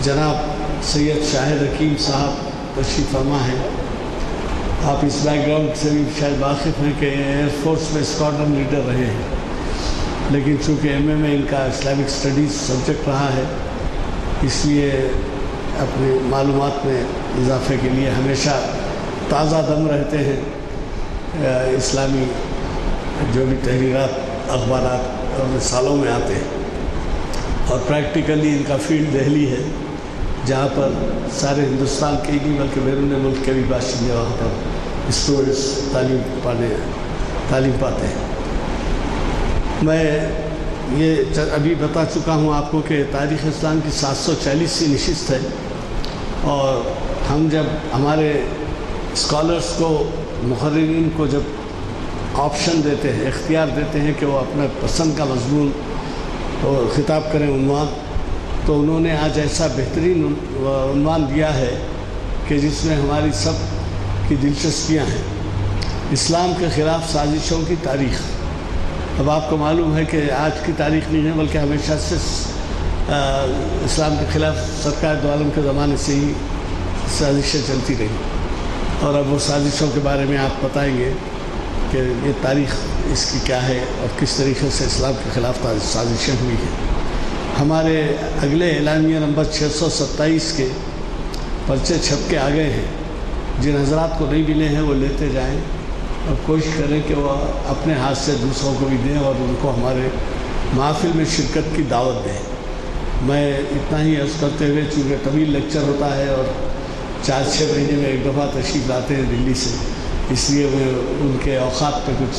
جناب سید شاہد حکیم صاحب تشریف فرما ہیں. آپ اس بیک گراؤنڈ سے بھی شاید واقف ہیں کہ ایئر فورس میں اسکواڈرن لیڈر رہے ہیں، لیکن چونکہ ایم اے میں ان کا اسلامک اسٹڈیز سبجیکٹ رہا ہے، اس لیے اپنی معلومات میں اضافے کے لیے ہمیشہ تازہ دم رہتے ہیں. اسلامی جو بھی تحریرات اخبارات اور رسالوں میں آتے ہیں، اور پریکٹیکلی ان کا فیلڈ دہلی ہے، جہاں پر سارے ہندوستان کے ہی نہیں بلکہ بیرون ملک کے بھی باشندے وہاں پر اسٹوڈنٹس تعلیم پاتے ہیں. میں یہ ابھی بتا چکا ہوں آپ کو کہ تاریخ اسلام کی 740 نشست ہے، اور ہم جب ہمارے اسکالرس کو، مقررین کو جب آپشن دیتے ہیں، اختیار دیتے ہیں کہ وہ اپنے پسند کا مضمون خطاب کریں، عنوان، تو انہوں نے آج ایسا بہترین عنوان دیا ہے کہ جس میں ہماری سب کی دلچسپیاں ہیں: اسلام کے خلاف سازشوں کی تاریخ. اب آپ کو معلوم ہے کہ آج کی تاریخ نہیں ہے، بلکہ ہمیشہ سے اسلام کے خلاف سرکار دو عالم کے زمانے سے ہی سازشیں چلتی رہی، اور اب وہ سازشوں کے بارے میں آپ بتائیں گے کہ یہ تاریخ اس کی کیا ہے اور کس طریقے سے اسلام کے خلاف سازشیں ہوئی ہیں. ہمارے اگلے اعلامیہ نمبر 627 کے پرچے چھپ کے آ گئے ہیں. جن حضرات کو نہیں ملے ہیں وہ لیتے جائیں، اور کوشش کریں کہ وہ اپنے ہاتھ سے دوسروں کو بھی دیں اور ان کو ہمارے محفل میں شرکت کی دعوت دیں. میں اتنا ہی عرض کرتے ہوئے، چونکہ طویل لیکچر ہوتا ہے اور 4-6 مہینے میں ایک دفعہ تشریف لاتے ہیں دلی سے، اس لیے میں ان کے اوقات پہ کچھ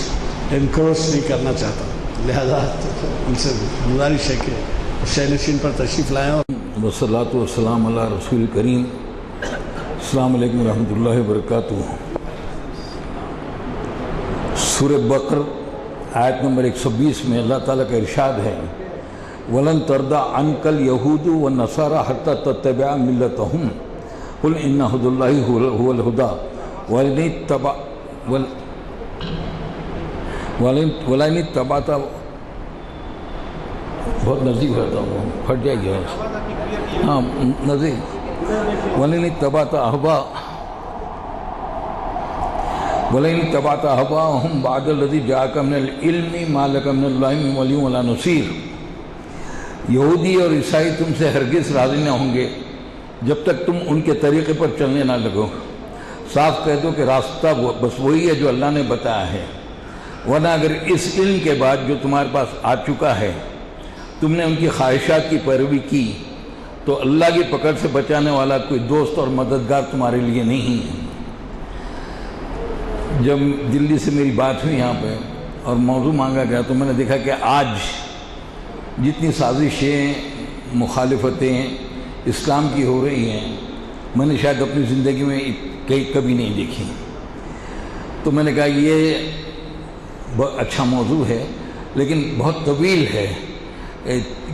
انکروچ نہیں کرنا چاہتا، لہذا ان سے گزارش ہے کہ شہنشین پر تشریف لائیں. والصلاۃ والسلام علی رسول کریم. السلام علیکم ورحمۃ اللہ وبرکاتہ. سورہ بقر آیت نمبر 120 میں اللہ تعالیٰ کا ارشاد ہے: وَلَن تَرْضَىٰ عَنْكَ الْيَهُودُ وَالنَّصَارَىٰ حَتَّىٰ تَتَّبِعَ مِلَّتَهُمْ قُلْ إِنَّ هُدَى اللَّهِ هُوَ الْهُدَىٰ وَلَئِنِ اتَّبَعْتَ بہت نزدیک رہتا ہوں، پھٹ جائے گا. ہاں نزدیک. وَلَئِنِ اتَّبَعْتَ أَهْوَاءَهُمْ بَعْدَ الَّذِي جَاءَكَ مِنَ الْعِلْمِ مَا لَكَ مِنَ اللَّهِ مِن وَلِيٍّ وَلَا نَصِيرٍ. یہودی اور عیسائی تم سے ہرگز راضی نہ ہوں گے جب تک تم ان کے طریقے پر چلنے نہ لگو. صاف کہہ دو کہ راستہ بس وہی ہے جو اللہ نے بتایا ہے، ورنہ اگر اس علم کے بعد جو تمہارے پاس آ چکا ہے تم نے ان کی خواہشات کی پیروی کی تو اللہ کی پکڑ سے بچانے والا کوئی دوست اور مددگار تمہارے لیے نہیں ہے. جب دلی سے میری بات ہوئی یہاں پہ اور موضوع مانگا گیا تو میں نے دیکھا کہ آج جتنی سازشیں، مخالفتیں اسلام کی ہو رہی ہیں، میں نے شاید اپنی زندگی میں کبھی نہیں دیکھی. تو میں نے کہا یہ بہت اچھا موضوع ہے لیکن بہت طویل ہے،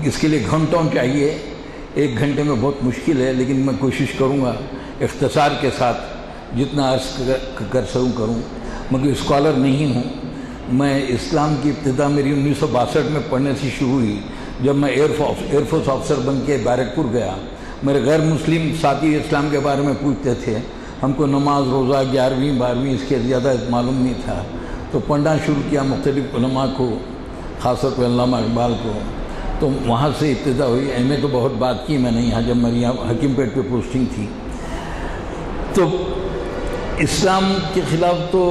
اس کے لیے گھنٹوں چاہیے. 1 گھنٹے میں بہت مشکل ہے، لیکن میں کوشش کروں گا اختصار کے ساتھ جتنا عرض کر سکوں کروں. مگر اسکالر نہیں ہوں. میں اسلام کی ابتدا میری 1962 میں پڑھنے سے شروع ہوئی، جب میں ایئر فورس آفیسر بن کے بیرکپور گیا. میرے غیر مسلم ساتھی اسلام کے بارے میں پوچھتے تھے، ہم کو نماز روزہ 11ویں 12ویں اس کے زیادہ معلوم نہیں تھا. تو پڑھنا شروع کیا مختلف علماء کو، خاص طور پہ علامہ اقبال کو. تو وہاں سے ابتدا ہوئی. ایم اے تو بہت بات کی میں نے یہاں، جب میری یہاں حکیم پیٹ پہ پوسٹنگ تھی. تو اسلام کے خلاف تو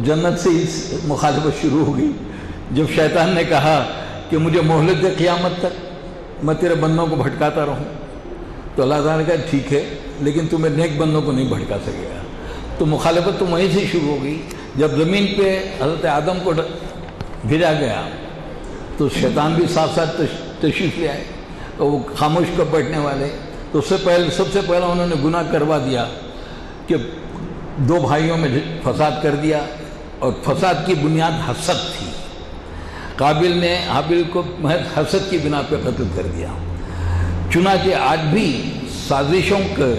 جنت سے ہی مخالفت شروع ہو گئی. جب شیطان نے کہا کہ مجھے مہلت دے قیامت تک، میں تیرے بندوں کو بھٹکاتا رہوں، تو اللہ تعالیٰ نے کہا ٹھیک ہے، لیکن تمہیں نیک بندوں کو نہیں بھٹکا سکے گا. تو مخالفت تو وہیں سے شروع ہو گئی. جب زمین پہ حضرت آدم کو بھیجا گیا تو شیطان بھی ساتھ ساتھ تشریف لے آئے، اور وہ خاموش کر بیٹھنے والے. تو سب سے پہلے انہوں نے گناہ کروا دیا کہ 2 بھائیوں میں فساد کر دیا، اور فساد کی بنیاد حسد تھی. قابل نے حابل کو محض حسد کی بنا پہ قتل کر دیا. چنانچہ آج بھی سازشوں کی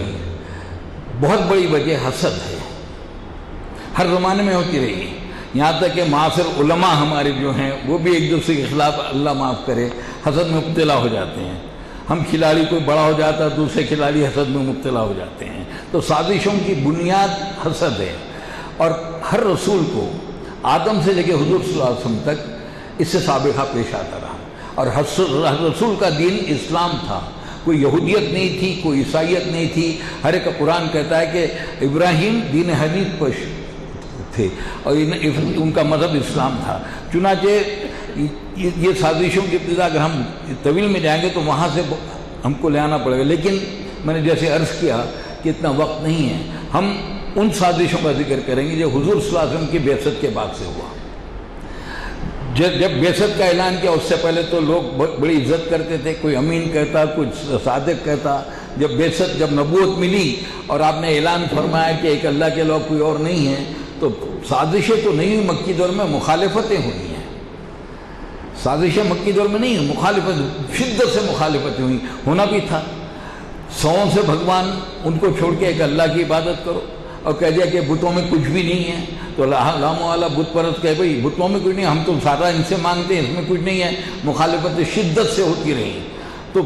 بہت بڑی وجہ حسد ہے، ہر زمانے میں ہوتی رہی. یہاں تک کہ معاصر علماء ہمارے جو ہیں وہ بھی ایک دوسرے کے خلاف، اللہ معاف کرے، حسد میں مبتلا ہو جاتے ہیں. ہم کھلاڑی کوئی بڑا ہو جاتا ہے، دوسرے کھلاڑی حسد میں مبتلا ہو جاتے ہیں۔ تو سازشوں کی بنیاد حسد ہے، اور ہر رسول کو آدم سے لے کے حضور صلی اللہ علیہ وسلم تک اس سے سابقہ پیش آتا رہا، اور ہر رسول کا دین اسلام تھا، کوئی یہودیت نہیں تھی، کوئی عیسائیت نہیں تھی۔ ہر ایک قرآن کہتا ہے کہ ابراہیم دین حنیف پر تھے اور ان کا مذہب اسلام تھا۔ چنانچہ یہ سازشوں کی ابتدا اگر ہم طویل میں جائیں گے تو وہاں سے ہم کو لے آنا پڑے گا، لیکن میں نے جیسے عرض کیا کہ اتنا وقت نہیں ہے، ہم ان سازشوں کا ذکر کریں گے جو حضور صلی اللہ علیہ وسلم کی بعثت کے بعد سے ہوا۔ جب بعثت کا اعلان کیا اس سے پہلے تو لوگ بڑی عزت کرتے تھے، کوئی امین کہتا، کوئی صادق کہتا۔ جب نبوت ملی اور آپ نے اعلان فرمایا کہ ایک اللہ کے علاوہ کوئی اور نہیں ہے، تو سازشیں تو نہیں ہوئی، مکی دور میں مخالفتیں ہوئی ہیں۔ سازشیں مکی دور میں نہیں ہیں، مخالفت، شدت سے مخالفتیں ہوئی، ہونا بھی تھا۔ سووں سے بھگوان ان کو چھوڑ کے ایک اللہ کی عبادت کرو، اور کہہ دیا کہ بتوں میں کچھ بھی نہیں ہے، تو لامو والا بت پرست کہے بھئی بتوں میں کچھ نہیں، ہم تو سارا ان سے مانگتے ہیں، اس میں کچھ نہیں ہے۔ مخالفت شدت سے ہوتی رہی، تو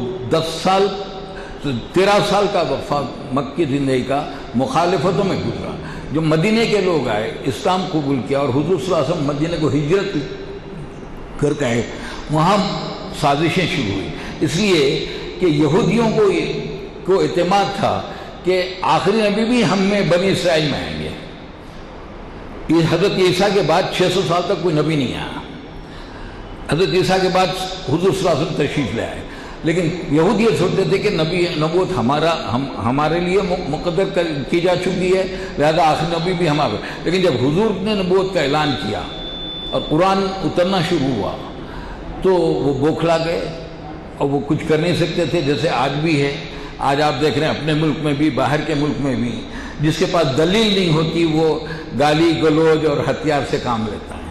13 سال کا وفات مکی زندگی کا مخالفتوں میں گزرا۔ جو مدینے کے لوگ آئے، اسلام قبول کیا، اور حضور صلی اللہ علیہ وسلم مدینے کو ہجرت کر کے آئے، وہاں سازشیں شروع ہوئی، اس لیے کہ یہودیوں کو اعتماد تھا کہ آخری نبی بھی ہم میں بنی اسرائیل میں آئیں گے۔ حضرت عیسیٰ کے بعد 600 سال تک کوئی نبی نہیں آیا، حضرت عیسیٰ کے بعد حضور صلی اللہ علیہ وسلم تشریف لے آئے، لیکن یہود یہ سوچتے تھے کہ نبوت ہمارے لیے مقدر کی جا چکی ہے، لہذا آخری نبی بھی ہمارا۔ لیکن جب حضور نے نبوت کا اعلان کیا اور قرآن اترنا شروع ہوا تو وہ بوکھلا گئے، اور وہ کچھ کر نہیں سکتے تھے، جیسے آج بھی ہے۔ آج آپ دیکھ رہے ہیں اپنے ملک میں بھی، باہر کے ملک میں بھی، جس کے پاس دلیل نہیں ہوتی وہ گالی گلوچ اور ہتھیار سے کام لیتا ہے۔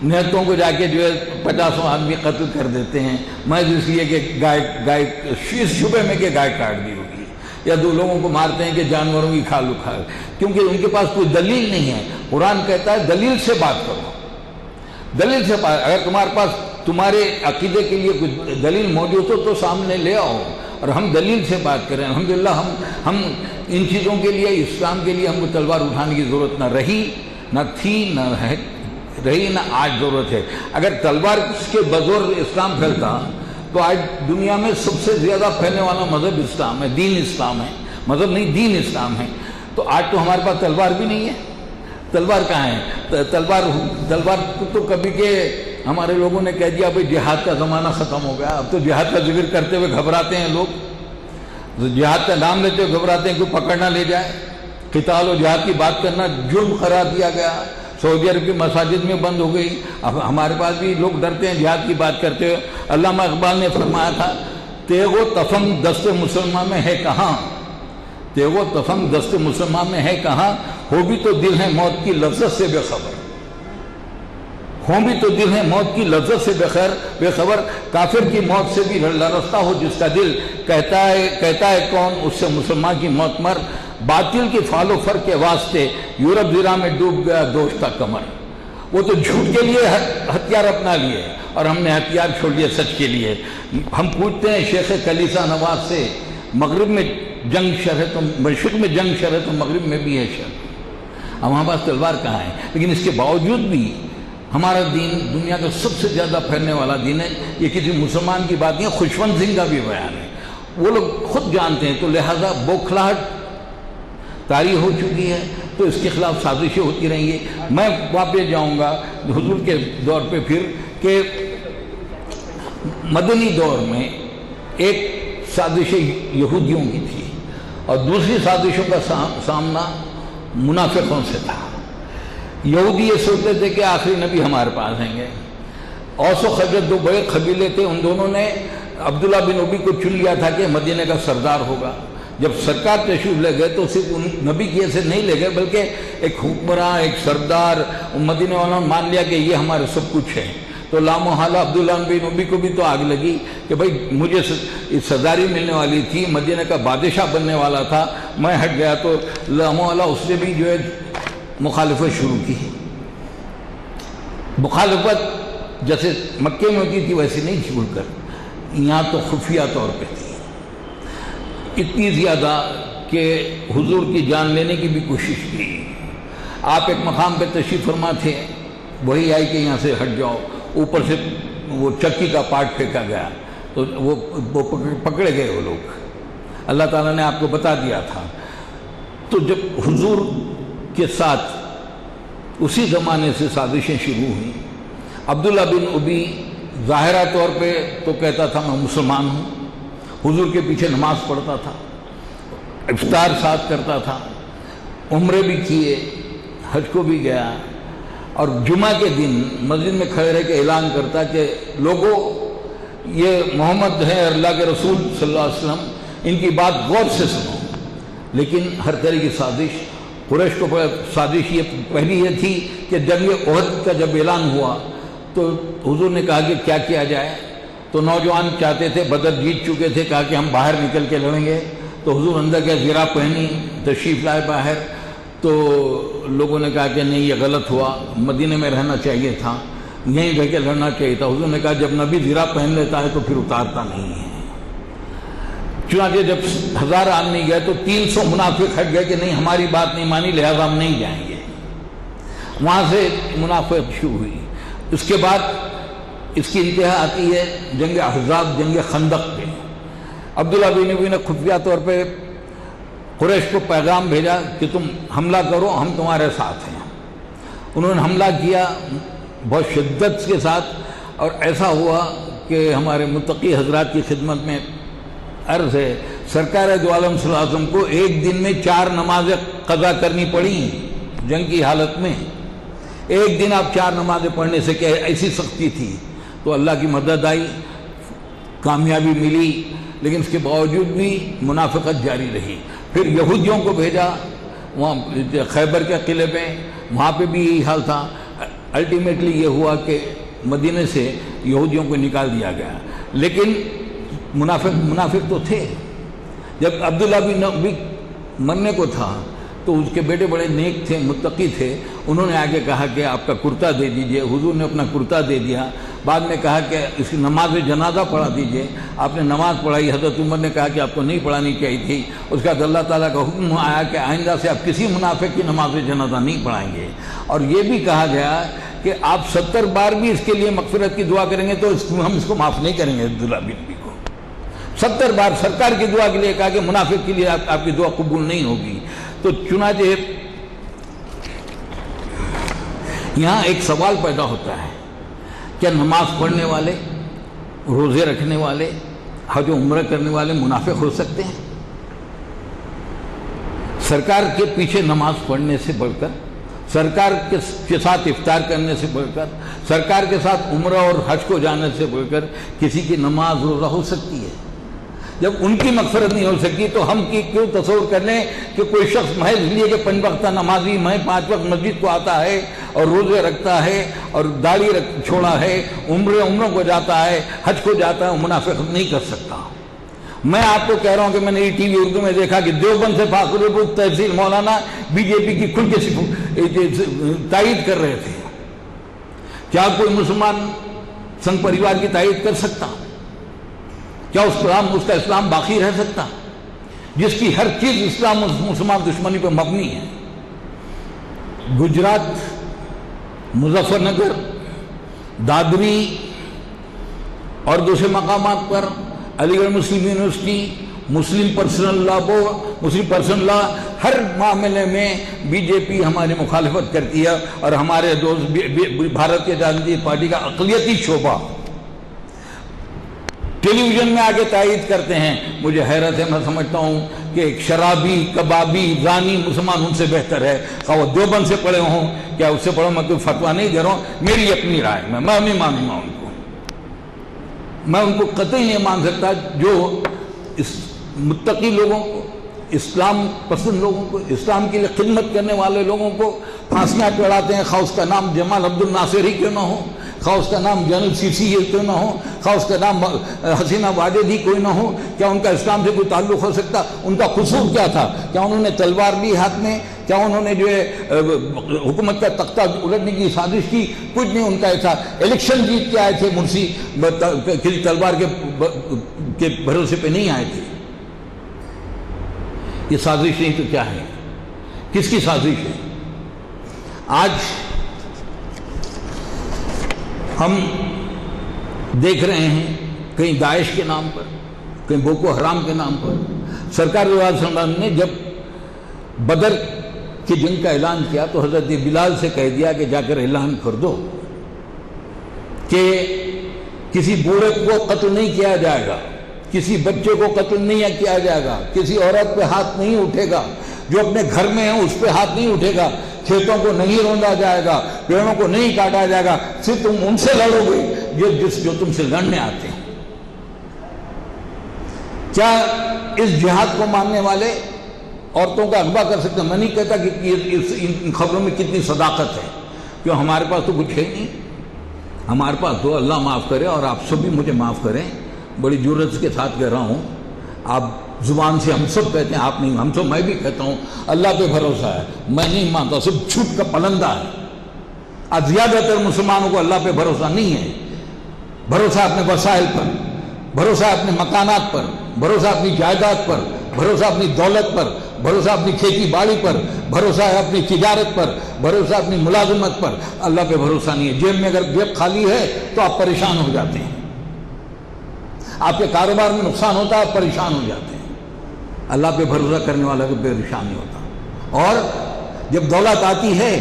نہتوں کو جا کے جو ہے 50 آدمی قتل کر دیتے ہیں، محض اس لیے کہ گائے اس شبے میں کہ گائے کاٹ دی ہوگی، یا 2 لوگوں کو مارتے ہیں کہ جانوروں کی کھال اکھاڑ، کیونکہ ان کے پاس کوئی دلیل نہیں ہے۔ قرآن کہتا ہے دلیل سے بات کرو، دلیل سے بات، اگر تمہارے پاس تمہارے عقیدے کے لیے کچھ دلیل موجود ہو تو سامنے لے آؤ، اور ہم دلیل سے بات کریں۔ الحمدللہ ہم ان چیزوں کے لیے، اسلام کے لیے ہم کو تلوار اٹھانے کی ضرورت نہ رہی، نہ تھی، نہ رہی، نہ آج ضرورت ہے۔ اگر تلوار کے بزور اسلام پھیلتا تو آج دنیا میں سب سے زیادہ پھیلنے والا مذہب اسلام ہے، دین اسلام ہے، مذہب نہیں دین اسلام ہے۔ تو آج تو ہمارے پاس تلوار بھی نہیں ہے، تلوار کہاں ہے؟ تلوار تو کبھی کہ ہمارے لوگوں نے کہہ دیا بھئی جہاد کا زمانہ ختم ہو گیا، اب تو جہاد کا ذکر کرتے ہوئے گھبراتے ہیں لوگ، جہاد کا نام لیتے ہوئے گھبراتے ہیں، کوئی پکڑ نہ لے جائے۔ قتال و جہاد کی بات کرنا جرم قرار دیا گیا، سعودی عرب کی مساجد میں بند ہو گئی۔ اب ہمارے پاس بھی لوگ ڈرتے ہیں جہاد کی بات کرتے ہوئے۔ علامہ اقبال نے فرمایا تھا، تیغ و تفنگ دست مسلمان میں ہے کہاں، تیغ و تفنگ دست مسلمان میں ہے کہاں، ہو بھی تو دل ہے موت کی لذت سے بے خبر، ہوں بھی تو دل ہے موت کی لذت سے بے خبر، کافر کی موت سے بھی لرزتا ہو جس کا دل، کہتا ہے کون اس سے مسلمان کی موت مر، باطل کی فال و فر کے واسطے یورپ زیرہ میں ڈوب گیا دوشتا کمر۔ وہ تو جھوٹ کے لیے ہتھیار اپنا لیے اور ہم نے ہتھیار چھوڑ لیے سچ کے لیے۔ ہم پوچھتے ہیں شیخ کلیسا نواز سے، مغرب میں جنگ شر ہے تو مشرق میں جنگ شر ہے تو مغرب میں بھی ہے شر، اب ہمارے پاس تلوار کہاں ہے؟ لیکن اس کے باوجود بھی ہمارا دین دنیا کا سب سے زیادہ پھیلنے والا دین ہے۔ یہ کسی مسلمان کی بات نہیں ہے، خوشونت سنگھ کا بھی بیان ہے، وہ لوگ خود جانتے ہیں، تو لہذا بوکھلاہٹ طاری ہو چکی ہے، تو اس کے خلاف سازشیں ہوتی رہیں گی۔ میں واپس جاؤں گا حضور کے دور پہ پھر کہ مدنی دور میں ایک سازش یہودیوں کی تھی اور دوسری سازشوں کا سامنا منافقوں سے تھا۔ یہودی یہ سوچتے تھے کہ آخری نبی ہمارے پاس آئیں گے۔ اوس و خزرج 2 بڑے قبیلے تھے، ان دونوں نے عبداللہ بن ابی کو چن لیا تھا کہ مدینہ کا سردار ہوگا۔ جب سرکار تشریف لے گئے تو صرف ان نبی کی ایسے نہیں لے گئے، بلکہ ایک حکمراں، ایک سردار، مدینہ والوں نے مان لیا کہ یہ ہمارے سب کچھ ہے۔ تو لامحالہ عبداللہ بن ابی کو بھی تو آگ لگی کہ بھائی مجھے سرداری ملنے والی تھی، مدینہ کا بادشاہ بننے والا تھا، میں ہٹ گیا تو لامحالہ اس نے بھی جو ہے مخالفت شروع کی۔ مخالفت جیسے مکے میں ہوتی تھی ویسے نہیں چھوڑ کر، یہاں تو خفیہ طور پہ تھی، اتنی زیادہ کہ حضور کی جان لینے کی بھی کوشش کی. آپ ایک مقام پہ تشریف فرما تھے, وہی آئی کہ یہاں سے ہٹ جاؤ, اوپر سے وہ چکی کا پارٹ پھینکا گیا تو وہ پکڑے گئے وہ لوگ. اللہ تعالیٰ نے آپ کو بتا دیا تھا. تو جب حضور کے ساتھ اسی زمانے سے سازشیں شروع ہوئیں, عبداللہ بن ابی ظاہرہ طور پہ تو کہتا تھا میں مسلمان ہوں, حضور کے پیچھے نماز پڑھتا تھا, افطار ساتھ کرتا تھا, عمرے بھی کیے, حج کو بھی گیا, اور جمعہ کے دن مسجد میں کھڑے رہ کے اعلان کرتا کہ لوگوں یہ محمد ہے اللہ کے رسول صلی اللہ علیہ وسلم, ان کی بات غور سے سنو. لیکن ہر طرح کی سازش, قریش کو سازش یہ پہلی یہ تھی کہ جنگ احد کا جب اعلان ہوا تو حضور نے کہا کہ کیا کیا جائے. تو نوجوان چاہتے تھے, بدر جیت چکے تھے, کہا کہ ہم باہر نکل کے لڑیں گے. تو حضور اندر کے زرہ پہنی تشریف لائے باہر. تو لوگوں نے کہا کہ نہیں یہ غلط ہوا, مدینے میں رہنا چاہیے تھا, یہیں رہ کے لڑنا چاہیے تھا. حضور نے کہا جب نبی زرہ پہن لیتا ہے تو پھر اتارتا نہیں ہے. چنانچہ جب 1000 آدمی گئے تو 300 منافق ہٹ گئے کہ نہیں ہماری بات نہیں مانی, لہذا ہم نہیں جائیں گے. وہاں سے منافق شروع ہوئی. اس کے بعد اس کی انتہا آتی ہے جنگ احزاب, جنگ خندق پہ. عبداللہ بن ابی نے خفیہ طور پہ قریش کو پیغام بھیجا کہ تم حملہ کرو, ہم تمہارے ساتھ ہیں. انہوں نے حملہ کیا بہت شدت کے ساتھ, اور ایسا ہوا کہ ہمارے متقی حضرات کی خدمت میں عرض ہے, سرکار دو عالم صلی اللہ علیہ وسلم کو ایک دن میں 4 نمازیں قضا کرنی پڑی جنگ کی حالت میں. ایک دن آپ 4 نمازیں پڑھنے سے کہ ایسی سختی تھی. تو اللہ کی مدد آئی, کامیابی ملی, لیکن اس کے باوجود بھی منافقت جاری رہی. پھر یہودیوں کو بھیجا وہاں خیبر کے قلعے پہ, وہاں پہ بھی یہی حال تھا. الٹیمیٹلی یہ ہوا کہ مدینے سے یہودیوں کو نکال دیا گیا. لیکن منافق تو تھے. جب عبداللہ بن ابی مرنے کو تھا تو اس کے بیٹے بڑے نیک تھے, متقی تھے, انہوں نے آگے کہا کہ آپ کا کرتا دے دیجئے. حضور نے اپنا کرتا دے دیا. بعد میں کہا کہ اس کی نماز جنازہ پڑھا دیجئے. آپ نے نماز پڑھائی. حضرت عمر نے کہا کہ آپ کو نہیں پڑھانی چاہیے تھی. اس کے بعد اللہ تعالیٰ کا حکم آیا کہ آئندہ سے آپ کسی منافق کی نماز جنازہ نہیں پڑھائیں گے. اور یہ بھی کہا گیا کہ آپ 70 بار بھی اس کے لیے مغفرت کی دعا کریں گے تو ہم اس کو معاف نہیں کریں گے. عبداللہ بن ابی کو 70 بار سرکار کی دعا کے لیے کہا کہ منافق کے لیے آپ کی دعا قبول نہیں ہوگی. تو چنانچہ یہاں ایک سوال پیدا ہوتا ہے, کیا نماز پڑھنے والے, روزے رکھنے والے, حج و عمرہ کرنے والے منافق ہو سکتے ہیں؟ سرکار کے پیچھے نماز پڑھنے سے بڑھ کر, سرکار کے ساتھ افطار کرنے سے بڑھ کر, سرکار کے ساتھ عمرہ اور حج کو جانے سے بڑھ کر کسی کی نماز روزہ ہو سکتی ہے؟ جب ان کی مغفرت نہیں ہو سکتی تو ہم کیوں تصور کر لیں کہ کوئی شخص محض اس لیے کہ 5 وقتہ نمازی, میں 5 وقت مسجد کو آتا ہے اور روزے رکھتا ہے اور داڑھی چھوڑا ہے, عمروں کو جاتا ہے, حج کو جاتا ہے, منافقت نہیں کر سکتا. میں آپ کو کہہ رہا ہوں کہ میں نے ٹی وی اردو میں دیکھا کہ دیوبند سے فاخر تحصیل مولانا بی جے پی کی کھل کے تائید کر رہے تھے. کیا کوئی مسلمان سنگ پریوار کی تائید کر سکتا؟ کیا اس کا اسلام باقی رہ سکتا جس کی ہر چیز اسلام مسلمان دشمنی پہ مبنی ہے؟ گجرات, مظفر نگر, دادری اور دوسرے مقامات پر علی گڑھ مسلم یونیورسٹی, مسلم پرسنل لا بورڈ, مسلم پرسنل لا, ہر معاملے میں بی جے پی ہماری مخالفت کرتی ہے. اور ہمارے دوست بھارت جنتا پارٹی کا اقلیتی شعبہ ٹیلی ویژن میں آگے تائید کرتے ہیں. مجھے حیرت ہے, میں سمجھتا ہوں کہ ایک شرابی, کبابی, زانی مسلمان ان سے بہتر ہے, خواہ وہ دیوبند سے پڑھے ہوں, کیا اس سے پڑھو, میں کوئی فتویٰ نہیں دے رہا ہوں, میری اپنی رائے میں نہیں مانوں گا ان کو. میں ان کو قطعی نہیں مان سکتا جو اس متقی لوگوں کو, اسلام پسند لوگوں کو, اسلام کے لیے خدمت کرنے والے لوگوں کو پھانسیاں چڑھاتے ہیں, خواہ اس کا نام جمال عبد الناصر ہی کیوں نہ ہو, خواہ اس کا نام جنرل سیسی ہی کیوں نہ ہو, خواہ اس کا نام حسینہ واجد ہی کوئی نہ ہو. کیا ان کا اسلام سے کوئی تعلق ہو سکتا؟ ان کا قصور کیا تھا؟ کیا انہوں نے تلوار لی ہاتھ میں؟ کیا انہوں نے جو ہے حکومت کا تختہ الٹنے کی سازش کی؟ کچھ نہیں ان کا ایسا. الیکشن جیت کے آئے تھے مرسی, کسی تلوار کے بھروسے پہ نہیں آئے تھے. یہ سازش نہیں تو کیا ہے؟ کس کی سازش ہے؟ آج ہم دیکھ رہے ہیں کہیں داعش کے نام پر، کہیں بوکو حرام کے نام پر سرکار صلی اللہ علیہ وسلم نے جب بدر کی جنگ کا اعلان کیا تو حضرت بلال سے کہہ دیا کہ جا کر اعلان کر دو کہ کسی بوڑھے کو قتل نہیں کیا جائے گا، کسی بچے کو قتل نہیں کیا جائے گا، کسی عورت پہ ہاتھ نہیں اٹھے گا، جو اپنے گھر میں ہے اس پہ ہاتھ نہیں اٹھے گا، کھیتوں کو نہیں روندا جائے گا، پیڑوں کو نہیں کاٹا جائے گا، صرف تم ان سے لڑو گے جو تم سے لڑنے آتے ہیں۔ کیا اس جہاد کو ماننے والے عورتوں کا اغوا کر سکتے ہیں؟ میں نہیں کہتا کہ ان خبروں میں کتنی صداقت ہے، کیوں ہمارے پاس تو کچھ ہے نہیں، ہمارے پاس تو اللہ معاف کرے اور آپ سب بھی مجھے معاف کریں، بڑی جرأت کے ساتھ کہہ رہا ہوں، آپ زبان سے ہم سب کہتے ہیں، آپ نہیں، ہم سب، میں بھی کہتا ہوں اللہ پہ بھروسہ ہے، میں نہیں مانتا، سب جھوٹ کا پلندہ ہے۔ آج زیادہ تر مسلمانوں کو اللہ پہ بھروسہ نہیں ہے، بھروسہ اپنے وسائل پر، بھروسہ اپنے مکانات پر، بھروسہ اپنی جائیداد پر، بھروسہ اپنی دولت پر، بھروسہ اپنی کھیتی باڑی پر، بھروسہ ہے اپنی تجارت پر، بھروسہ اپنی ملازمت پر، اللہ پہ بھروسہ نہیں ہے۔ جیب میں اگر جیب خالی ہے تو آپ پریشان ہو جاتے ہیں، آپ کے کاروبار میں نقصان ہوتا ہے، آپ پریشان ہو جاتے ہیں۔ اللہ پہ بھروسہ کرنے والا کو پریشان نہیں ہوتا۔ اور جب دولت آتی ہے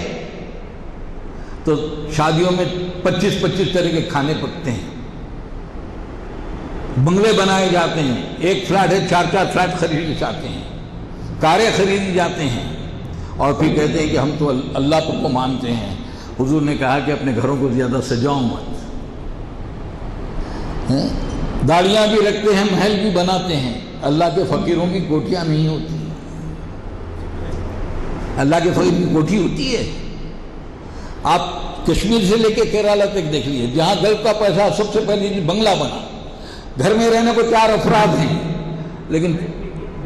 تو شادیوں میں 25 طرح کے کھانے پکتے ہیں، بنگلے بنائے جاتے ہیں، ایک فلیٹ ہے 4 فلیٹ خریدے جاتے ہیں، کاریں خریدی جاتے ہیں، اور پھر کہتے ہیں کہ ہم تو اللہ کو مانتے ہیں۔ حضور نے کہا کہ اپنے گھروں کو زیادہ سجاؤ مت، داڑیاں بھی رکھتے ہیں، محل بھی بناتے ہیں، اللہ کے فقیروں کی کوٹیاں نہیں ہوتی، اللہ کے فقیر کی کوٹھی ہوتی ہے۔ آپ کشمیر سے لے کے کیرالہ تک دیکھ لیجیے، جہاں گلف کا پیسہ سب سے پہلے بنگلہ بنا، گھر میں رہنے کو 4 افراد ہیں لیکن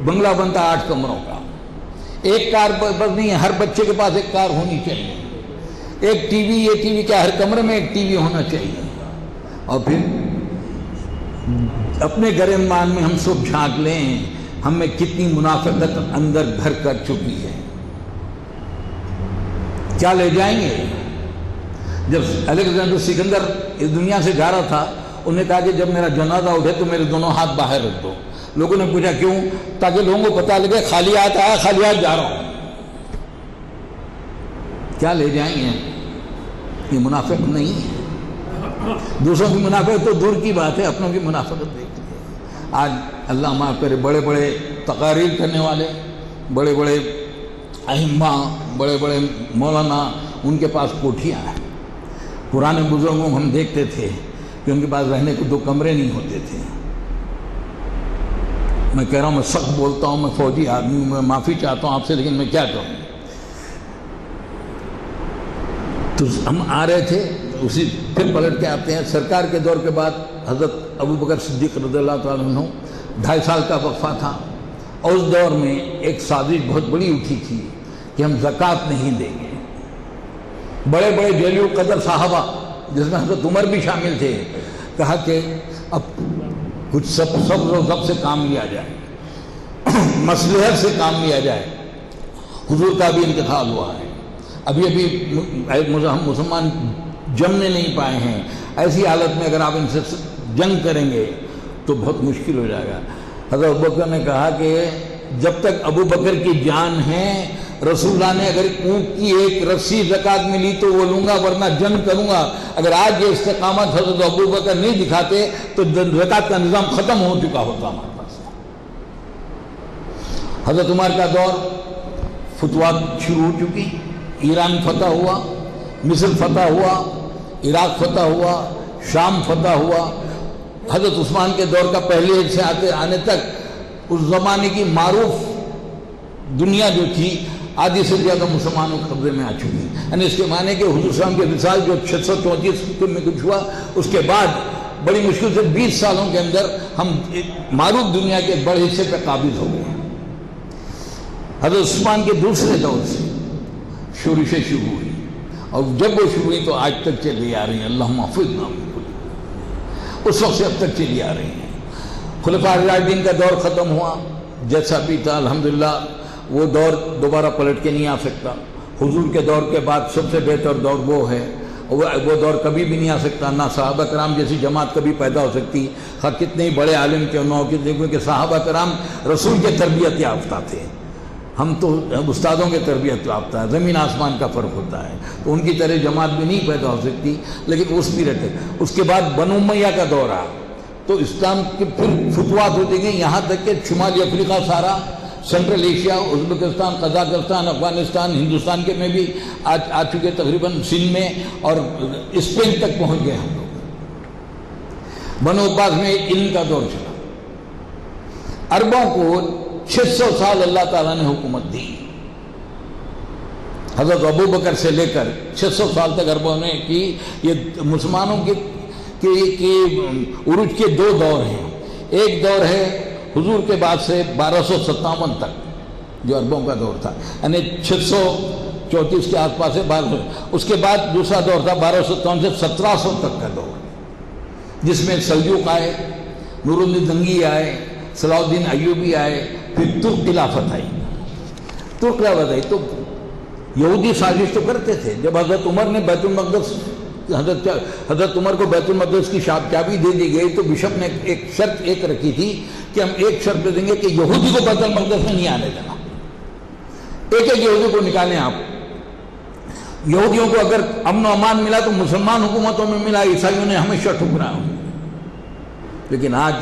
بنگلہ بنتا 8 کمروں کا، ایک کار بس نہیں ہے، ہر بچے کے پاس ایک کار ہونی چاہیے، ایک ٹی وی، یہ ٹی وی کیا ہر کمرے میں ایک ٹی وی ہونا چاہیے۔ اور پھر اپنے گریمان میں ہم سب جھانک لیں ہم میں کتنی منافقت اندر گھر کر چکی ہے، کیا لے جائیں گے؟ جب الیگزینڈر سکندر اس دنیا سے جا رہا تھا، انہوں نے کہا کہ جب میرا جنازہ اٹھے تو میرے دونوں ہاتھ باہر رکھ دو۔ لوگوں نے پوچھا کیوں؟ تاکہ لوگوں کو پتہ لگے خالی ہاتھ آیا، خالی ہاتھ جا رہا ہوں۔ کیا لے جائیں گے؟ یہ منافق نہیں ہے، دوسروں کی منافقت تو دور کی بات ہے، اپنوں کی منافقت دیکھ لیے۔ آج اللہ معاف کرے، بڑے بڑے تقاریر کرنے والے، بڑے بڑے ائمہ، بڑے بڑے مولانا، ان کے پاس کوٹھیاں ہیں۔ پرانے بزرگوں کو ہم دیکھتے تھے کہ ان کے پاس رہنے کو 2 کمرے نہیں ہوتے تھے۔ میں کہہ رہا ہوں، میں سخت بولتا ہوں، میں فوجی آدمی ہوں، میں معافی چاہتا ہوں آپ سے، لیکن میں کیا کروں۔ تو ہم آ رہے تھے، اسی پھر پلٹ کے آتے ہیں۔ سرکار کے دور کے بعد حضرت ابوبکر صدیق رضی اللہ تعالیٰ عنہ 2.5 سال کا وقفہ تھا، اور اس دور میں ایک سازش بہت بڑی اٹھی تھی کہ ہم زکوٰۃ نہیں دیں گے۔ بڑے بڑے جلیل القدر صحابہ، جس میں حضرت عمر بھی شامل تھے، کہا کہ اب کچھ صبر و ضبط سے کام لیا جائے، مصلحت سے کام لیا جائے۔ حضور کا بھی انتقال ہوا ہے، ابھی مسلمان جمنے نہیں پائے ہیں، ایسی حالت میں اگر آپ ان سے جنگ کریں گے تو بہت مشکل ہو جائے گا۔ حضرت ابوبکر نے کہا کہ جب تک ابوبکر کی جان ہے، رسول اللہ نے اگر اونٹ کی ایک رسی زکوٰۃ میں لی تو وہ لوں گا، ورنہ جنگ کروں گا۔ اگر آج یہ استقامت حضرت ابوبکر نہیں دکھاتے تو زکوٰۃ کا نظام ختم ہو چکا ہوتا ہمارے پاس۔ حضرت عمر کا دور، فتوحات شروع ہو چکی، ایران فتح ہوا، مصر فتح ہوا، عراق فتح ہوا، شام فتح ہوا۔ حضرت عثمان کے دور کا پہلے سے آنے تک اس زمانے کی معروف دنیا جو تھی آدھی سے زیادہ مسلمانوں کے قبضے میں آ چکی، یعنی اس کے معنی کہ حضور صلی اللہ علیہ وسلم کے وصال جو 634 میں کچھ ہوا، اس کے بعد بڑی مشکل سے 20 سالوں کے اندر ہم معروف دنیا کے بڑے حصے پہ قابض ہو گئے۔ حضرت عثمان کے دوسرے دور سے شورشیں شروع ہوئی، اور جب وہ شروع ہوئی تو آج تک چلی آ رہی ہیں، اللہم احفظنا من کل، اس وقت سے اب تک چلی آ رہی ہیں۔ خلفاء راشدین کا دور ختم ہوا، جیسا بھی تھا الحمدللہ وہ دور دوبارہ پلٹ کے نہیں آ سکتا. حضور کے دور کے بعد سب سے بہتر دور وہ ہے, وہ دور کبھی بھی نہیں آ سکتا. نہ صحابہ کرام جیسی جماعت کبھی پیدا ہو سکتی, ہاں کتنے ہی بڑے عالم کیوں نہ ہو, کیونکہ صحابہ کرام رسول کے تربیت یافتہ تھے. ہم تو استادوں کے تربیت یافتہ ہیں, زمین آسمان کا فرق ہوتا ہے. تو ان کی طرح جماعت بھی نہیں پیدا ہو سکتی. لیکن اس پیریڈ اس کے بعد بنو امیہ کا دور آ, تو اسلام کے پھر فتوحات ہوتی گئیں, یہاں تک کہ شمالی افریقہ سارا, central Asia, Uzbekistan, Kazakhstan, Afghanistan, Hindustan کے میں بھی آ چکے, تقریباً سندھ میں, اور اسپین تک پہنچ گئے ہم لوگ. بنو عباس میں علم کا دور چلا. عربوں کو 600 سال اللہ تعالیٰ نے حکومت دی. حضرت ابو بکر سے لے کر 600 سال تک عربوں نے کی. یہ مسلمانوں کے عروج کے دو دور ہیں. ایک دور ہے حضور کے بعد سے 1257 تک, جو عربوں کا دور تھا, یعنی 634 کے آس پاس ہے. اس کے بعد دوسرا دور تھا 1257 سے 1700 تک کا دور, جس میں سلجوق آئے, نور الدین زنگی آئے, صلاح الدین ایوبی آئے, پھر ترک خلافت آئی. ترک خلافت آئی تو یہودی سازش تو کرتے تھے. جب حضرت عمر نے بیت المقدس, حضرت عمر کو بیت المقدس کی چابی دے دی گئی, تو بشپ نے ایک شرط رکھی تھی کہ ہم ایک شرط دیں گے کہ یہودی کو بیت المقدس میں نہیں آنے دینا. ایک یہودی کو نکالیں آپ. یہودیوں کو اگر امن و امان ملا تو مسلمان حکومتوں میں ملا, عیسائیوں نے ہمیشہ ٹھکرا. لیکن آج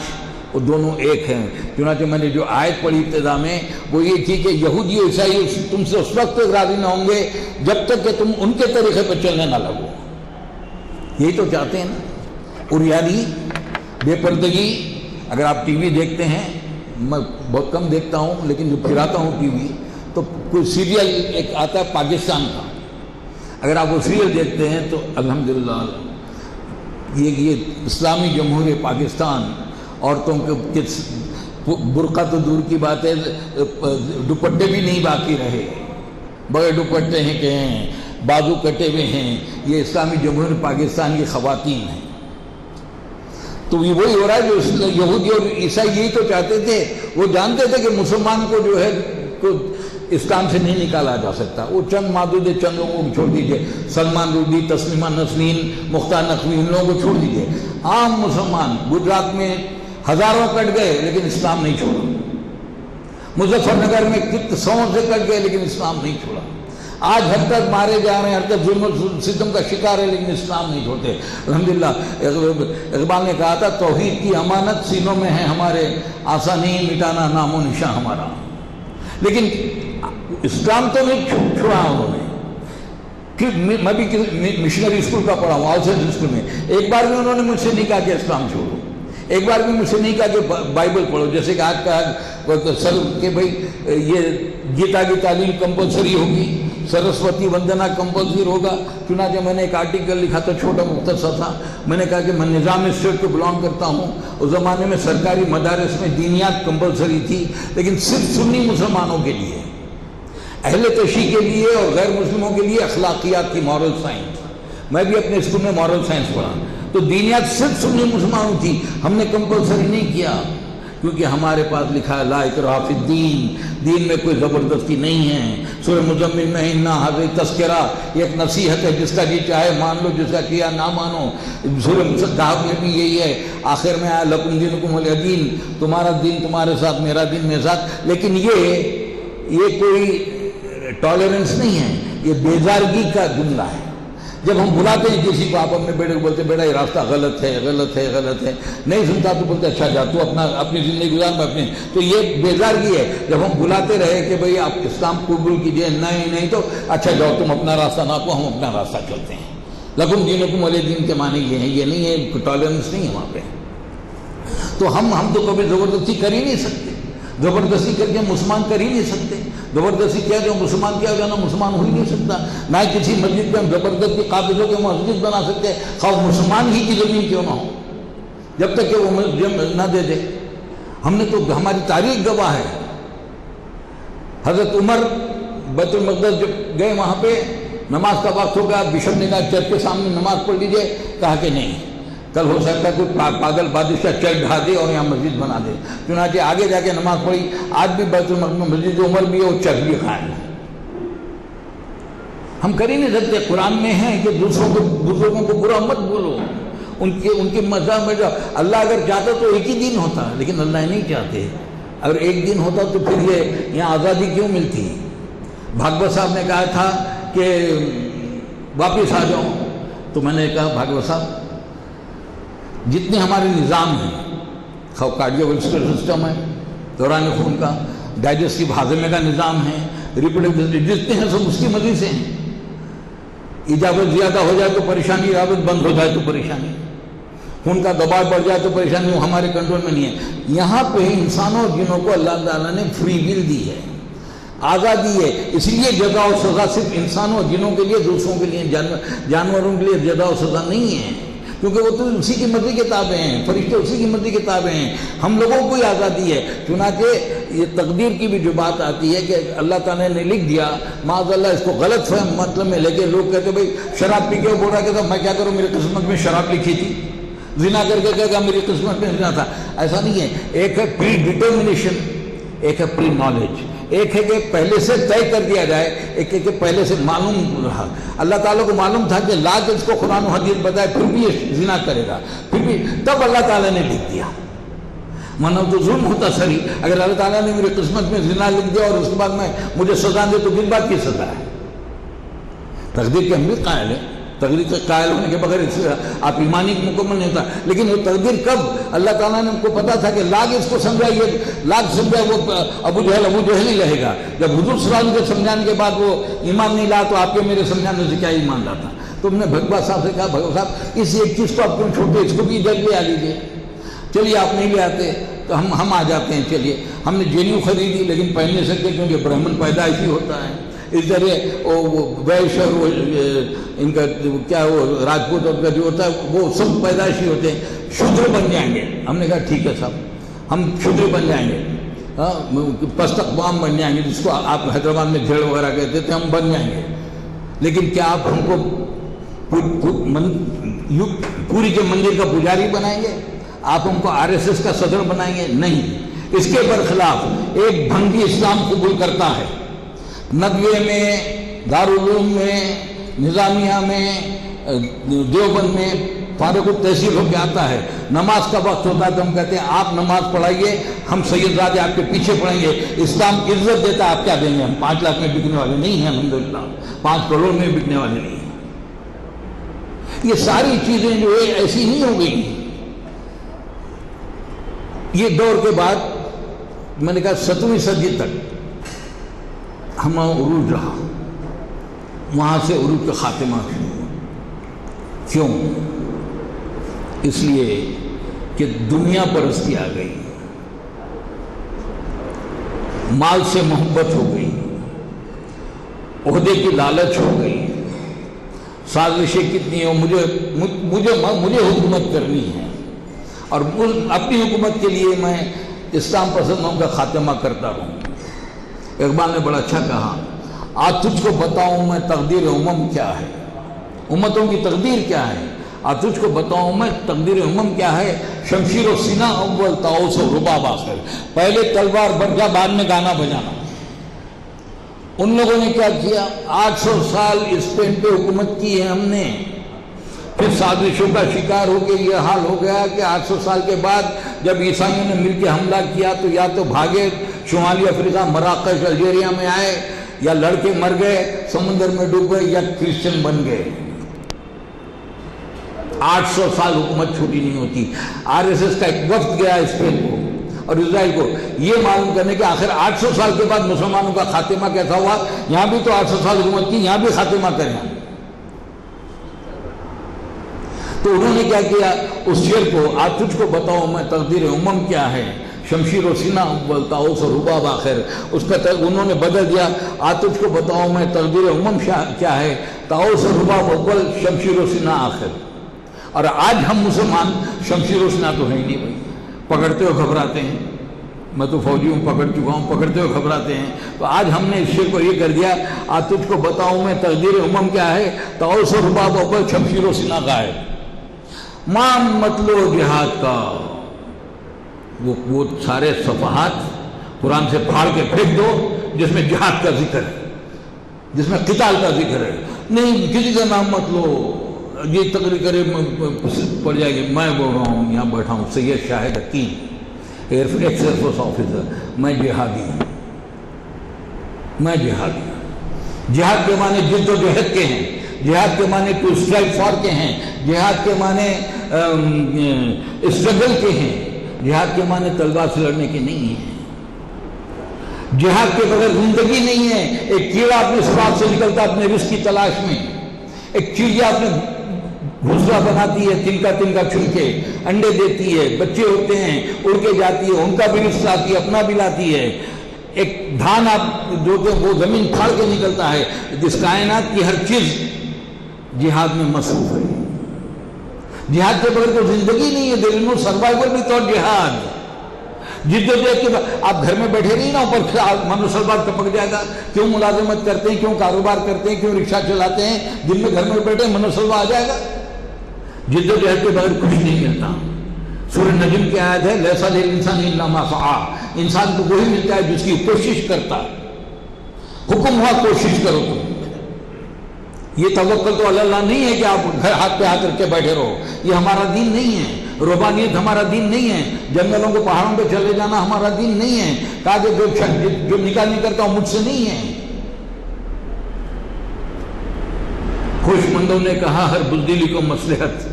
وہ دونوں ایک ہیں. چنانچہ میں نے جو آیت پڑھی ابتدا میں وہ یہ تھی کہ یہودی و عیسائی تم سے اس وقت تک راضی نہ ہوں گے جب تک کہ تم ان کے طریقے پہ چلنے نہ لگو. یہی تو چاہتے ہیں نا. عریانی, بے پردگی. اگر آپ ٹی وی دیکھتے ہیں, میں بہت کم دیکھتا ہوں لیکن جو پھراتا ہوں ٹی وی, تو کوئی سیریل ایک آتا ہے پاکستان کا, اگر آپ وہ سیریل دیکھتے ہیں تو الحمدللہ یہ اسلامی جمہوریہ پاکستان عورتوں کے برقع تو دور کی بات ہے, دوپٹے بھی نہیں باقی رہے, بڑے دوپٹے ہیں کہ ہیں, بازو کٹے ہوئے ہیں. یہ اسلامی جمہوریہ پاکستان کی خواتین ہیں. تو یہ وہی ہو رہا ہے جو یہودی اور عیسائی یہی تو چاہتے تھے. وہ جانتے تھے کہ مسلمان کو جو ہے اسلام سے نہیں نکالا جا سکتا. وہ چند معدود چند لوگوں کو چھوڑ دیجئے, سلمان رودی, تسلیمہ نسرین, مختار نقوی, ان لوگوں کو چھوڑ دیجئے. عام مسلمان گجرات میں ہزاروں کٹ گئے لیکن اسلام نہیں چھوڑا. مظفر نگر میں کتنے سو سے کٹ گئے لیکن اسلام نہیں چھوڑا. آج ہر تک مارے جا رہے ہیں, ہر تک ظلم و ستم کا شکار ہے لیکن اسلام نہیں چھوڑتے. الحمدللہ اقبال نے کہا تھا توحید کی امانت سینوں میں ہے ہمارے, آسا نہیں مٹانا نام و نشاں ہمارا. لیکن اسلام تو نہیں چھوڑا انہوں نے. میں بھی مشنری اسکول کا پڑھا ہوں, آل سائنس اسکول میں. ایک بار بھی انہوں نے مجھ سے نہیں کہا کہ اسلام چھوڑو, ایک بار بھی مجھ سے نہیں کہا کہ بائبل پڑھو. جیسے کہ آج کہا سر کہ بھائی یہ گیتا کی تعلیم کمپلسری ہوگی, سرسوتی وندنا کمپلسری ہوگا. چنانچہ میں نے ایک آرٹیکل لکھا تھا, چھوٹا مختصر تھا. میں نے کہا کہ میں نظام اسٹیٹ کو بلانگ کرتا ہوں. اس زمانے میں سرکاری مدارس میں دینیات کمپلسری تھی, لیکن صرف سنی مسلمانوں کے لیے, اہل تشیع کے لیے اور غیر مسلموں کے لیے اخلاقیات کی, مورل سائنس. میں بھی اپنے اسکول میں مورل سائنس پڑھا, تو دینیات صرف سنی مسلمانوں تھی. ہم نے کمپلسری نہیں کیا کیونکہ ہمارے پاس لکھا ہے لا اکراہ فی الدین, دین میں کوئی زبردستی نہیں ہے. سورہ مزمل میں انا ھذا تذکرہ, یہ ایک نصیحت ہے, جس کا جی چاہے مان لو, جس کا کیا نہ مانو. سورہ کہف میں بھی یہی ہے, آخر میں آیا لکم دینکم ولی دین, تمہارا دین تمہارے ساتھ, میرا دین میرے ساتھ. لیکن یہ کوئی ٹالرنس نہیں ہے, یہ بیزارگی کا جملہ ہے. جب ہم بلاتے ہیں کسی کو, آپ اپنے بیٹے کو بولتے بیٹا یہ راستہ غلط ہے, غلط ہے, غلط ہے, نہیں سنتا تو بولتے اچھا جا تو اپنی زندگی گزار, میں اپنی. تو یہ بیزارگی ہے. جب ہم بلاتے رہے کہ بھئی آپ اسلام قبول کیجئے, نہیں تو اچھا جاؤ تم اپنا راستہ ناپو, ہم اپنا راستہ چلتے ہیں. لکم دینکم ولی دین کے معنی یہ ہیں, یہ نہیں ہے, ٹالرنس نہیں ہے وہاں پہ. تو ہم تو کبھی زبردستی کر ہی نہیں سکتے, زبردستی کر کے مسلمان کر ہی نہیں سکتے. زبردستی کیا جو مسلمان کیا جانا مسلمان ہو ہی نہیں سکتا. نہ کسی مسجد پہ ہم زبردستی قابلوں کے مسجد بنا سکتے, خواہ مسلمان ہی کی زمین کیوں نہ ہو, جب تک کہ وہ نہ دے دے. ہم نے تو, ہماری تاریخ گواہ ہے. حضرت عمر بیت المقدس جب گئے, وہاں پہ نماز کا وقت ہو گیا, بشپ نے کہا چرچ کے سامنے نماز پڑھ لیجئے. کہا کہ نہیں, کل ہو سکتا ہے کوئی پاگل بادشاہ چل ڈھا دے اور یہاں مسجد بنا دے، چنانچہ آگے جا کے نماز پڑھی، آج بھی بیت المقدس میں مسجد عمر بھی ہے اور چرچ بھی قائم ہے۔ ہم کر ہی نہیں سکتے، قرآن میں ہے کہ دوسروں کو برا مت بولو، ان کے مذہب میں جو اللہ اگر چاہتا تو ایک ہی دن ہوتا، لیکن اللہ نہیں چاہتے۔ اگر ایک دن ہوتا تو پھر یہ یہاں آزادی کیوں ملتی؟ بھاگوت صاحب نے کہا تھا کہ واپس آ جاؤ، تو میں نے کہا بھاگوت صاحب جتنے ہمارے نظام ہیں، کارڈیو ویسکولر سسٹم ہے، دوران خون کا، ڈائجسٹو ہاضمے کا نظام ہے، ریپروڈکٹیو جتنے ہیں سب اس کی مرضی سے ہیں۔ اجابت زیادہ ہو جائے تو پریشانی، اجابت بند ہو جائے تو پریشانی، خون کا دباؤ بڑھ جائے تو پریشانی، وہ ہمارے کنٹرول میں نہیں ہے۔ یہاں پہ انسانوں اور جنوں کو اللہ تعالیٰ نے فری ول دی ہے، آزادی ہے، اس لیے جزا و سزا صرف انسانوں اور جنوں کے لیے، دوسروں کے لیے، جانوروں کے لیے جزا و سزا نہیں ہے، کیونکہ وہ تو اسی کی مرضی کے تابع ہیں، فرشتے اسی کی مرضی کے تابع ہیں، ہم لوگوں کو ہی آزادی ہے۔ چنانچہ یہ تقدیر کی بھی جو بات آتی ہے کہ اللہ تعالیٰ نے لکھ دیا، معاذ اللہ اس کو غلط فہم مطلب میں لے کے لوگ کہتے بھائی شراب پی کے بول رہا کہ میں کیا کروں، میری قسمت میں شراب لکھی تھی، زنا کر کے کہا میری قسمت میں زنا تھا۔ ایسا نہیں ہے، ایک ہے پری ڈٹرمنیشن، ایک ہے پری نالج، ایک ہے کہ پہلے سے طے کر دیا جائے، ایک ہے کہ پہلے سے معلوم رہا۔ اللہ تعالیٰ کو معلوم تھا کہ لا کے اس کو قرآن و حدیث بتائے پھر بھی یہ زنا کرے گا، پھر بھی تب اللہ تعالیٰ نے لکھ دیا، ورنہ تو ظلم ہوتا سری۔ اگر اللہ تعالیٰ نے میری قسمت میں زنا لکھ دیا اور اس کے بعد میں مجھے سزا دے تو کس بات کی سزا ہے؟ تقدیر کے ہم بھی قائل ہیں، تقدیر کے قائل ہونے کے بغیر آپ ایمانی مکمل نہیں ہوتا، لیکن وہ تقدیر کب اللہ تعالیٰ نے ان کو پتا تھا کہ لاگ اس کو سمجھائیے، لاگ سمجھائے وہ ابو جہل ہی رہے گا۔ جب حضور صلی اللہ علیہ وسلم کے سمجھانے کے بعد وہ ایمان نہیں لایا تو آپ کے میرے سمجھانے سے کیا ایمان لاتا؟ تو ہم نے بھگوت صاحب سے کہا بھگوت صاحب اس ایک چیز کو آپ کیوں چھوڑتے، اس کو بھی ادھر لے آ لیجیے۔ چلیے آپ نہیں لے آتے تو ہم آ جاتے ہیں، چلیے ہم نے جینیو خریدی لیکن پہن نہیں سکتے کیونکہ برہمن پیدائشی ہوتا ہے، اس طرح ویش اور ان کا کیا وہ راجپوت اور کا جو ہوتا ہے وہ سب پیدائشی ہوتے ہیں، شودر بن جائیں گے۔ ہم نے کہا ٹھیک ہے صاحب ہم شودر بن جائیں گے، پست اقوام بن جائیں گے، جس کو آپ حیدرآباد میں بھیڑ وغیرہ کہتے تھے، ہم بن جائیں گے، لیکن کیا آپ ہم کو پوری کے مندر کا پجاری بنائیں گے؟ آپ ہم کو RSS کا صدر بنائیں گے؟ نہیں۔ اس کے برخلاف ایک بھنگی اسلام قبول کرتا ہے، ندوے میں، دارالعلوم میں، نظامیہ میں، دیوبند میں فارغ التحصیل ہو کے آتا ہے، نماز کا وقت ہوتا ہے تو ہم کہتے ہیں آپ نماز پڑھائیے، ہم سید زادے آپ کے پیچھے پڑھیں گے، اسلام عزت دیتا ہے، آپ کیا دیں گے؟ ہم 5 لاکھ میں بکنے والے نہیں ہیں، الحمدللہ 5 کروڑ میں بکنے والے نہیں ہیں۔ یہ ساری چیزیں جو ہے ایسی نہیں ہو گئی۔ یہ دور کے بعد میں نے کہا 7ویں صدی تک ہم عروج رہا، وہاں سے عروج کا خاتمہ کیوں؟ اس لیے کہ دنیا پرستی آ گئی، مال سے محبت ہو گئی، عہدے کی لالچ ہو گئی، سازشیں کتنی ہیں، مجھے حکومت کرنی ہے اور اپنی حکومت کے لیے میں اسلام پسندوں کا خاتمہ کرتا رہوں۔ اقبال نے بڑا اچھا کہا، آج تجھ کو بتاؤں میں تقدیر امم کیا ہے، امتوں کی تقدیر کیا ہے، آج تجھ کو بتاؤں میں تقدیر امم کیا ہے، شمشیر و سینہ اول طاؤس و رباب آخر، پہلے تلوار برجا بعد میں گانا بجانا۔ ان لوگوں نے کیا کیا؟ 800 سال اسپین پہ حکومت کی ہے ہم نے، پھر سازشوں کا شکار ہو کے یہ حال ہو گیا کہ 800 سال کے بعد جب عیسائیوں نے مل کے حملہ کیا تو یا تو بھاگے شمالی افریقہ، مراکش، الجیریا میں آئے، یا لڑکے مر گئے، سمندر میں ڈوب گئے، یا کرسچن بن گئے۔ 800 سال حکومت چھوٹی نہیں ہوتی۔ RSS کا ایک وفد گیا اسپین کو اور اسرائیل کو یہ معلوم کرنے کہ آخر 800 سال کے بعد مسلمانوں کا خاتمہ کیسا ہوا، یہاں بھی تو 800 سال حکومت کی، یہاں بھی خاتمہ کریں۔ تو انہوں نے کیا کیا؟ اس شعر کو، آج تجھ کو بتاؤں میں تقدیر امم کیا ہے، شمشیر و سینہ اول طاؤس و رباب آخر، اس کا انہوں نے بدل دیا، آج تجھ کو بتاؤں میں تقدیر امم کیا ہے، طاؤس و رباب اول شمشیر و سینہ آخر۔ اور آج ہم مسلمان شمشیر و سینہ تو ہے ہی نہیں بھائی، پکڑتے ہوئے گھبراتے ہیں، میں تو فوجی ہوں، پکڑ چکا ہوں، پکڑتے ہوئے گھبراتے ہیں۔ تو آج ہم نے اس شعر کو یہ کر دیا، آج تجھ کو بتاؤں میں تقدیر امم کیا ہے، طاؤس و رباب اول شمشیر و سینہ غائب۔ ماں مطلب جہاد کا وہ سارے صفحات قرآن سے پھاڑ کے پھینک دو جس میں جہاد کا ذکر ہے، جس میں قتال کا ذکر ہے. نہیں کسی کا نام مت لو، یہ تقریر کرے پڑ جائے گی. میں بول رہا ہوں، یہاں بیٹھا ہوں، سید شاہد حکیم، ایکس ایئر فورس آفیسر. میں جہادی ہوں، میں جہادی ہوں. جہاد کے معنی جد و جہد کے ہیں، جہاد کے معنی ٹو اسٹرائک فار کے ہیں، جہاد کے معنی اسٹرگل کے ہیں، جہاد کے معنی تلوار سے لڑنے کے نہیں ہیں. جہاد کے بغیر زندگی نہیں ہے. ایک کیڑا اپنے سوراخ سے نکلتا اپنے رزق کی تلاش میں، ایک چڑیا اپنے گھونسلہ بناتی ہے تنکا تنکا چن کے، انڈے دیتی ہے، بچے ہوتے ہیں، اڑ کے جاتی ہے، ان کا بھی رزق لاتی ہے، اپنا بھی لاتی ہے. ایک دھان آپ جو کہ وہ زمین پھاڑ کے نکلتا ہے. اس کائنات کی ہر چیز جہاد میں مصروف ہے. جہاد کے بغیر کوئی زندگی نہیں ہے. دیر از نو سروائیول وداؤٹ جہاد. جد و جہد کے آپ گھر میں بیٹھے نہیں نا، اوپر منوسلوار ٹپک جائے گا. کیوں ملازمت کرتے ہیں، کیوں کاروبار کرتے ہیں، کیوں رکشہ چلاتے ہیں، دن میں گھر میں بیٹھے منوسلوار آ جائے گا. جد و جہد کے بغیر کچھ نہیں ملتا. سورہ نجم کی آیت ہے لیس للانسان الا ما سعی. انسان کو وہی ملتا ہے جس کی کوشش کرتا. حکم ہوا کوشش کرو. تم یہ توکل تو اللہ نہیں ہے کہ آپ گھر ہاتھ پہ ہاتھ رکھ کے بیٹھے رہو. یہ ہمارا دین نہیں ہے. ربانیت ہمارا دین نہیں ہے. جنگلوں کو پہاڑوں پہ چلے جانا ہمارا دین نہیں ہے. کہا کہ جو نکاح نہیں کرتا ہوں مجھ سے نہیں ہے. خوش مندوں نے کہا ہر بزدلی کو مصلحت.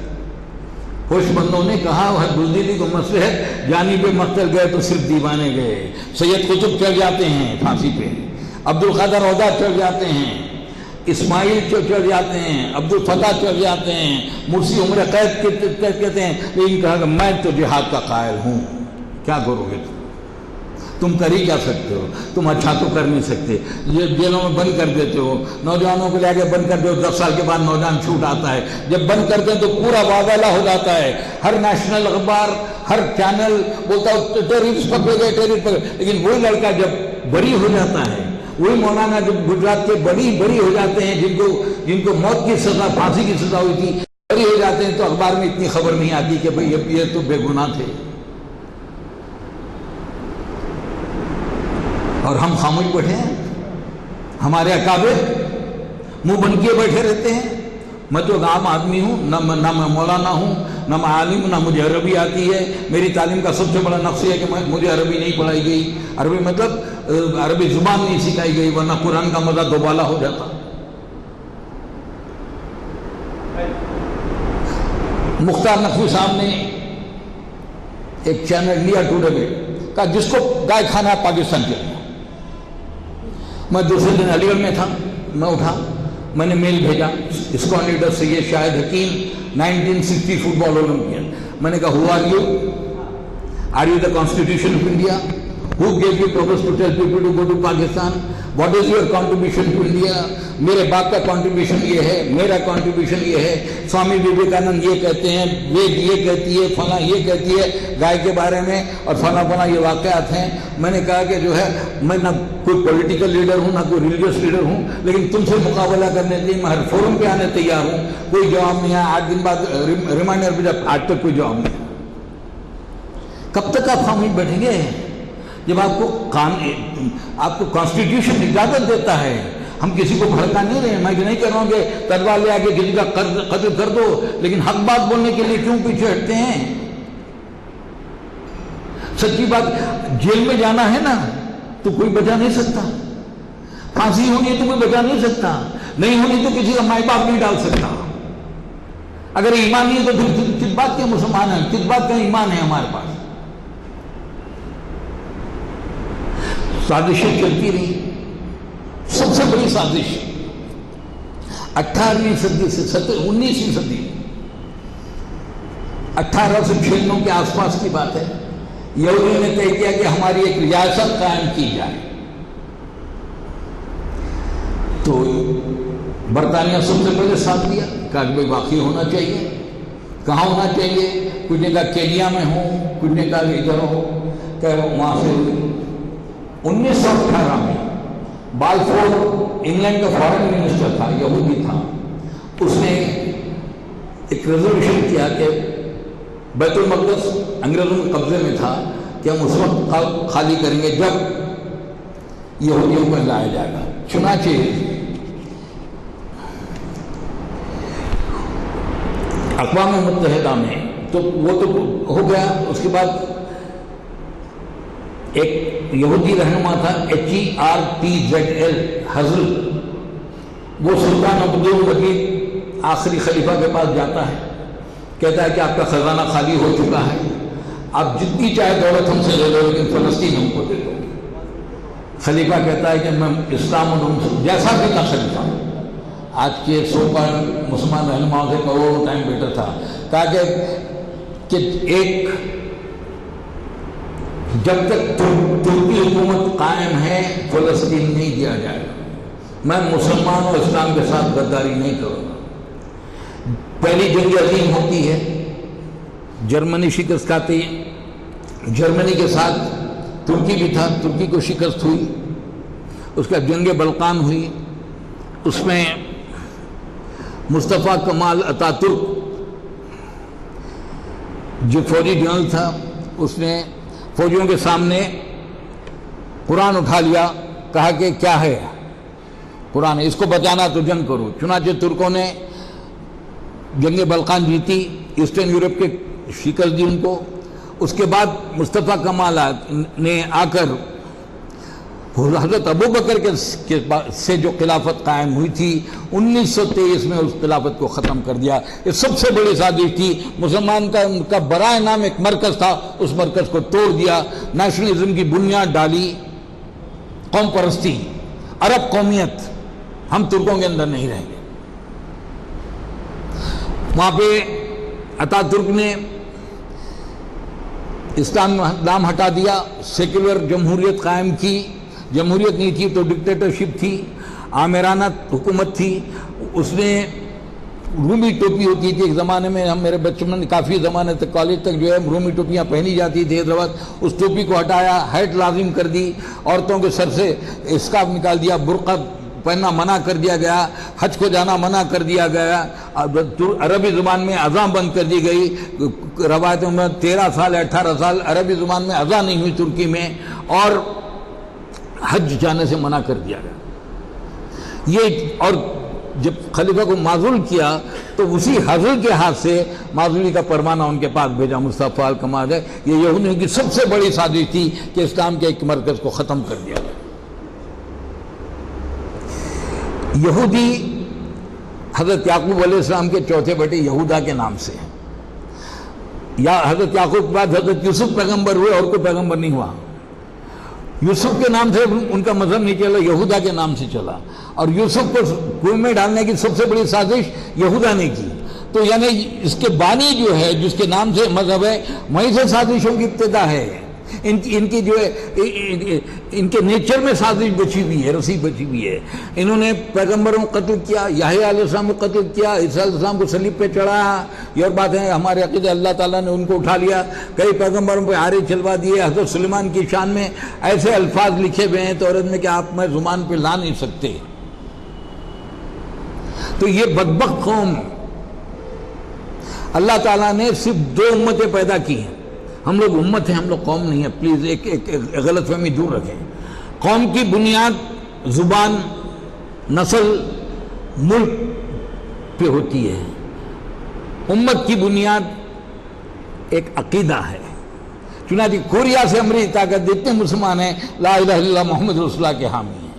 خوش بندوں نے کہا ہر بزدلی کو مصلحت. جانب مقتل گئے تو صرف دیوانے گئے. سید قطب چڑھ جاتے ہیں پھانسی پہ، عبدالقادر اودا چڑھ جاتے ہیں، اسماعیل چڑھ جاتے ہیں، عبدالفتح چڑھ جاتے ہیں، مرسی عمر قید کہتے ہیں. لیکن کہا کہ میں تو جہاد کا قائل ہوں. کیا کرو گے تم کر ہی کیا سکتے ہو؟ تم اچھا تو کر نہیں سکتے. یہ جیلوں میں بند کر دیتے ہو، نوجوانوں کو لے کے بند کر دو. 10 سال کے بعد نوجوان چھوٹ آتا ہے. جب بند کرتے ہیں تو پورا واویلا ہو جاتا ہے. ہر نیشنل اخبار، ہر چینل بولتا ہے ٹیررسٹ پکڑے گئے، ٹیررسٹ پکڑے. لیکن وہی لڑکا جب بری ہو جاتا ہے، وہی مولانا جب گجرات کے بری ہو جاتے ہیں، جن کو موت کی سزا، پھانسی کی سزا ہوئی تھی، بری ہو جاتے ہیں، تو اخبار میں اتنی خبر نہیں آتی کہ بھئی یہ تو بے گناہ تھے. اور ہم خاموش بیٹھے ہیں. ہمارے اکابر منہ بن کے بیٹھے رہتے ہیں. میں تو عام آدمی ہوں، نہ میں مولانا ہوں، نہ میں عالم ہوں، نہ مجھے عربی آتی ہے. میری تعلیم کا سب سے بڑا نقص ہے کہ مجھے عربی نہیں پڑھائی گئی. عربی مطلب عربی زبان نہیں سکھائی گئی، ورنہ قرآن کا مزہ دوبالا ہو جاتا. مختار نقوی صاحب نے ایک چینل لیا ٹوڈے میں، کہا جس کو گائے کھانا ہے پاکستان کے. میں دوسرے دن علی گڑھ میں تھا. میں اٹھا، میں نے میل بھیجا اسکون لیڈر سید شاہد حکیم 1960 فٹ بال اولمپئن. میں نے کہا who are you? Are you the constitution of India? Who gave you purpose to tell people to go to Pakistan? What is your contribution to India? میرے باپ کا contribution یہ ہے، میرا contribution یہ ہے. سوامی وویکانند یہ کہتے ہیں، وید یہ کہتی ہے، فلاں یہ کہتی ہے گائے کے بارے میں، اور فلاں یہ واقعات ہیں. میں نے کہا کہ جو ہے میں نہ کوئی پولیٹیکل لیڈر ہوں، نہ کوئی ریلیجیس لیڈر ہوں، لیکن تم سے مقابلہ کرنے کے لیے میں ہر فورم پہ آنے تیار ہوں. کوئی جواب نہیں آیا. 8 دن بعد ریمائنڈر بھیجا، آج تک کوئی جواب نہیں. کب تک آپ خاموش بیٹھیں گے جب آپ کو کانسٹیٹیوشن اجازت دیتا ہے؟ ہم کسی کو بھڑکا نہیں رہے. میں نہیں کہہ رہا ہوں کہ تلوار لے آ کے کسی کا قتل کر دو، لیکن حق بات بولنے کے لیے کیوں پیچھے ہٹتے ہیں؟ سچی بات، جیل میں جانا ہے نا تو کوئی بچا نہیں سکتا. پھانسی ہونی ہے تو کوئی بچا نہیں سکتا. نہیں ہونی تو کسی کا مائی باپ نہیں ڈال سکتا. اگر ایمان نہیں ہے تو پھر کس بات کے مسلمان ہیں، کس بات کا ایمان ہے ہمارے پاس؟ سازشیں چلتی رہی. سب سے بڑی سازش 18ویں صدی سے 19ویں صدی 1896 کے آس پاس کی بات ہے. یہودیوں نے طے کیا کہ ہماری ایک ریاست قائم کی جائے. تو برطانیہ سب سے پہلے ساتھ دیا، کہا کہ بھائی واقعی ہونا چاہیے. کہاں ہونا چاہیے؟ کچھ نے کہا کینیا میں ہو، کچھ نے کہا کہ ادھر ہو. کہ وہاں سے 1918 میں بالفور انگلینڈ کا فارن منسٹر تھا، یہودی تھا. اس نے ایک ریزولوشن کیا کہ بیت المقدس انگریزوں کے قبضے میں تھا کہ ہم اس وقت خالی کریں گے جب یہودیوں کو لایا جائے گا. چنانچہ اقوام متحدہ میں تو وہ تو ہو گیا. اس کے بعد ایک یہودی رہنما تھا HERTZL حضل، وہ سلطان عبدالمجید آخری خلیفہ کے پاس جاتا ہے، کہتا ہے کہ آپ کا خزانہ خالی ہو چکا ہے، آپ جتنی چاہے دولت ہم سے لے لو لیکن فلسطین ہم کو دے دو. خلیفہ کہتا ہے کہ میں اسلام و جیسا بھی تھا خلیفہ، آج کے 100 مسلمان رہنماؤں سے کروڑوں ٹائم بیٹر تھا، کہا کہ ایک جب تک ترکی حکومت قائم ہے فلسطین نہیں دیا جائے گا، میں مسلمان اور اسلام کے ساتھ غداری نہیں کروں گا. پہلی جنگ عظیم ہوتی ہے، جرمنی شکست کھاتی ہے، جرمنی کے ساتھ ترکی بھی تھا، ترکی کو شکست ہوئی. اس کا جنگ بلقان ہوئی، اس میں مصطفیٰ کمال اتاترک جو فوجی جنرل تھا، اس نے فوجیوں کے سامنے قرآن اٹھا لیا، کہا کہ کیا ہے قرآن، اس کو بچانا تو جنگ کرو. چنانچہ ترکوں نے جنگ بلقان جیتی، ایسٹرن یورپ کے شکست دی ان کو. اس کے بعد مصطفیٰ کمال نے آ کر حضرت ابوبکر کے سے جو خلافت قائم ہوئی تھی 1923 میں اس خلافت کو ختم کر دیا. یہ سب سے بڑی سازش تھی. مسلمان کا ان کا برائے نام ایک مرکز تھا، اس مرکز کو توڑ دیا، نیشنلزم کی بنیاد ڈالی، قوم پرستی، عرب قومیت ہم ترکوں کے اندر نہیں رہیں گے. وہاں پہ اتاترک نے اسلام نام ہٹا دیا، سیکولر جمہوریت قائم کی. جمہوریت نہیں تھی تو ڈکٹیٹرشپ تھی، آمرانہ حکومت تھی. اس نے رومی ٹوپی ہوتی تھی ایک زمانے میں، ہم میرے بچپن میں کافی زمانے تک کالج تک جو ہے رومی ٹوپیاں پہنی جاتی تھی حیدرآباد. اس ٹوپی کو ہٹایا، ہیٹ لازم کر دی، عورتوں کے سر سے اسکارف نکال دیا، برقع پہننا منع کر دیا گیا، حج کو جانا منع کر دیا گیا. عربی زبان میں اذان بند کر دی گئی. روایتوں میں 13 سال 18 سال عربی زبان میں اذان نہیں ہوئی ترکی میں، اور حج جانے سے منع کر دیا گیا. یہ اور جب خلیفہ کو معزول کیا تو اسی حضرت کے ہاتھ سے معزولی کا پروانہ ان کے پاس بھیجا. مصطفیٰ کمال ہے، یہ یہودیوں کی سب سے بڑی سازش تھی کہ اسلام کے ایک مرکز کو ختم کر دیا گیا. یہودی حضرت یعقوب علیہ السلام کے چوتھے بیٹے یہودا کے نام سے ہیں. یا حضرت یعقوب کے بعد حضرت یوسف پیغمبر ہوئے، اور کوئی پیغمبر نہیں ہوا. یوسف کے نام سے ان کا مذہب نہیں چلا، یہودا کے نام سے چلا. اور یوسف کو کنویں میں ڈالنے کی سب سے بڑی سازش یہودا نے کی. تو یعنی اس کے بانی جو ہے، جس کے نام سے مذہب ہے، وہیں سے سازشوں کی ابتدا ہے. ان کی جو ہے ان کے نیچر میں سازش بچی ہوئی ہے، رسی بچی ہوئی ہے. انہوں نے پیغمبروں کو قتل کیا، یحییٰ علیہ السلام کو قتل کیا، عیسیٰ علیہ السلام کو صلیب پہ چڑھایا. یہ اور بات ہے، ہمارے عقیدہ اللہ تعالیٰ نے ان کو اٹھا لیا. کئی پیغمبروں پہ آرے چلوا دیے. حضرت سلیمان کی شان میں ایسے الفاظ لکھے ہوئے ہیں توریت میں کہ آپ میں زبان پہ لا نہیں سکتے. تو یہ بدبخت قوم، اللہ تعالیٰ نے صرف 2 امتیں پیدا کی ہیں. ہم لوگ امت ہیں، ہم لوگ قوم نہیں ہیں. پلیز ایک غلط فہمی دور رکھیں. قوم کی بنیاد زبان، نسل، ملک پہ ہوتی ہے. امت کی بنیاد ایک عقیدہ ہے. چنانچہ کوریا سے امریکی طاقت جتنے مسلمان ہیں لا الہ الا اللہ محمد رسول اللہ کے حامی ہیں.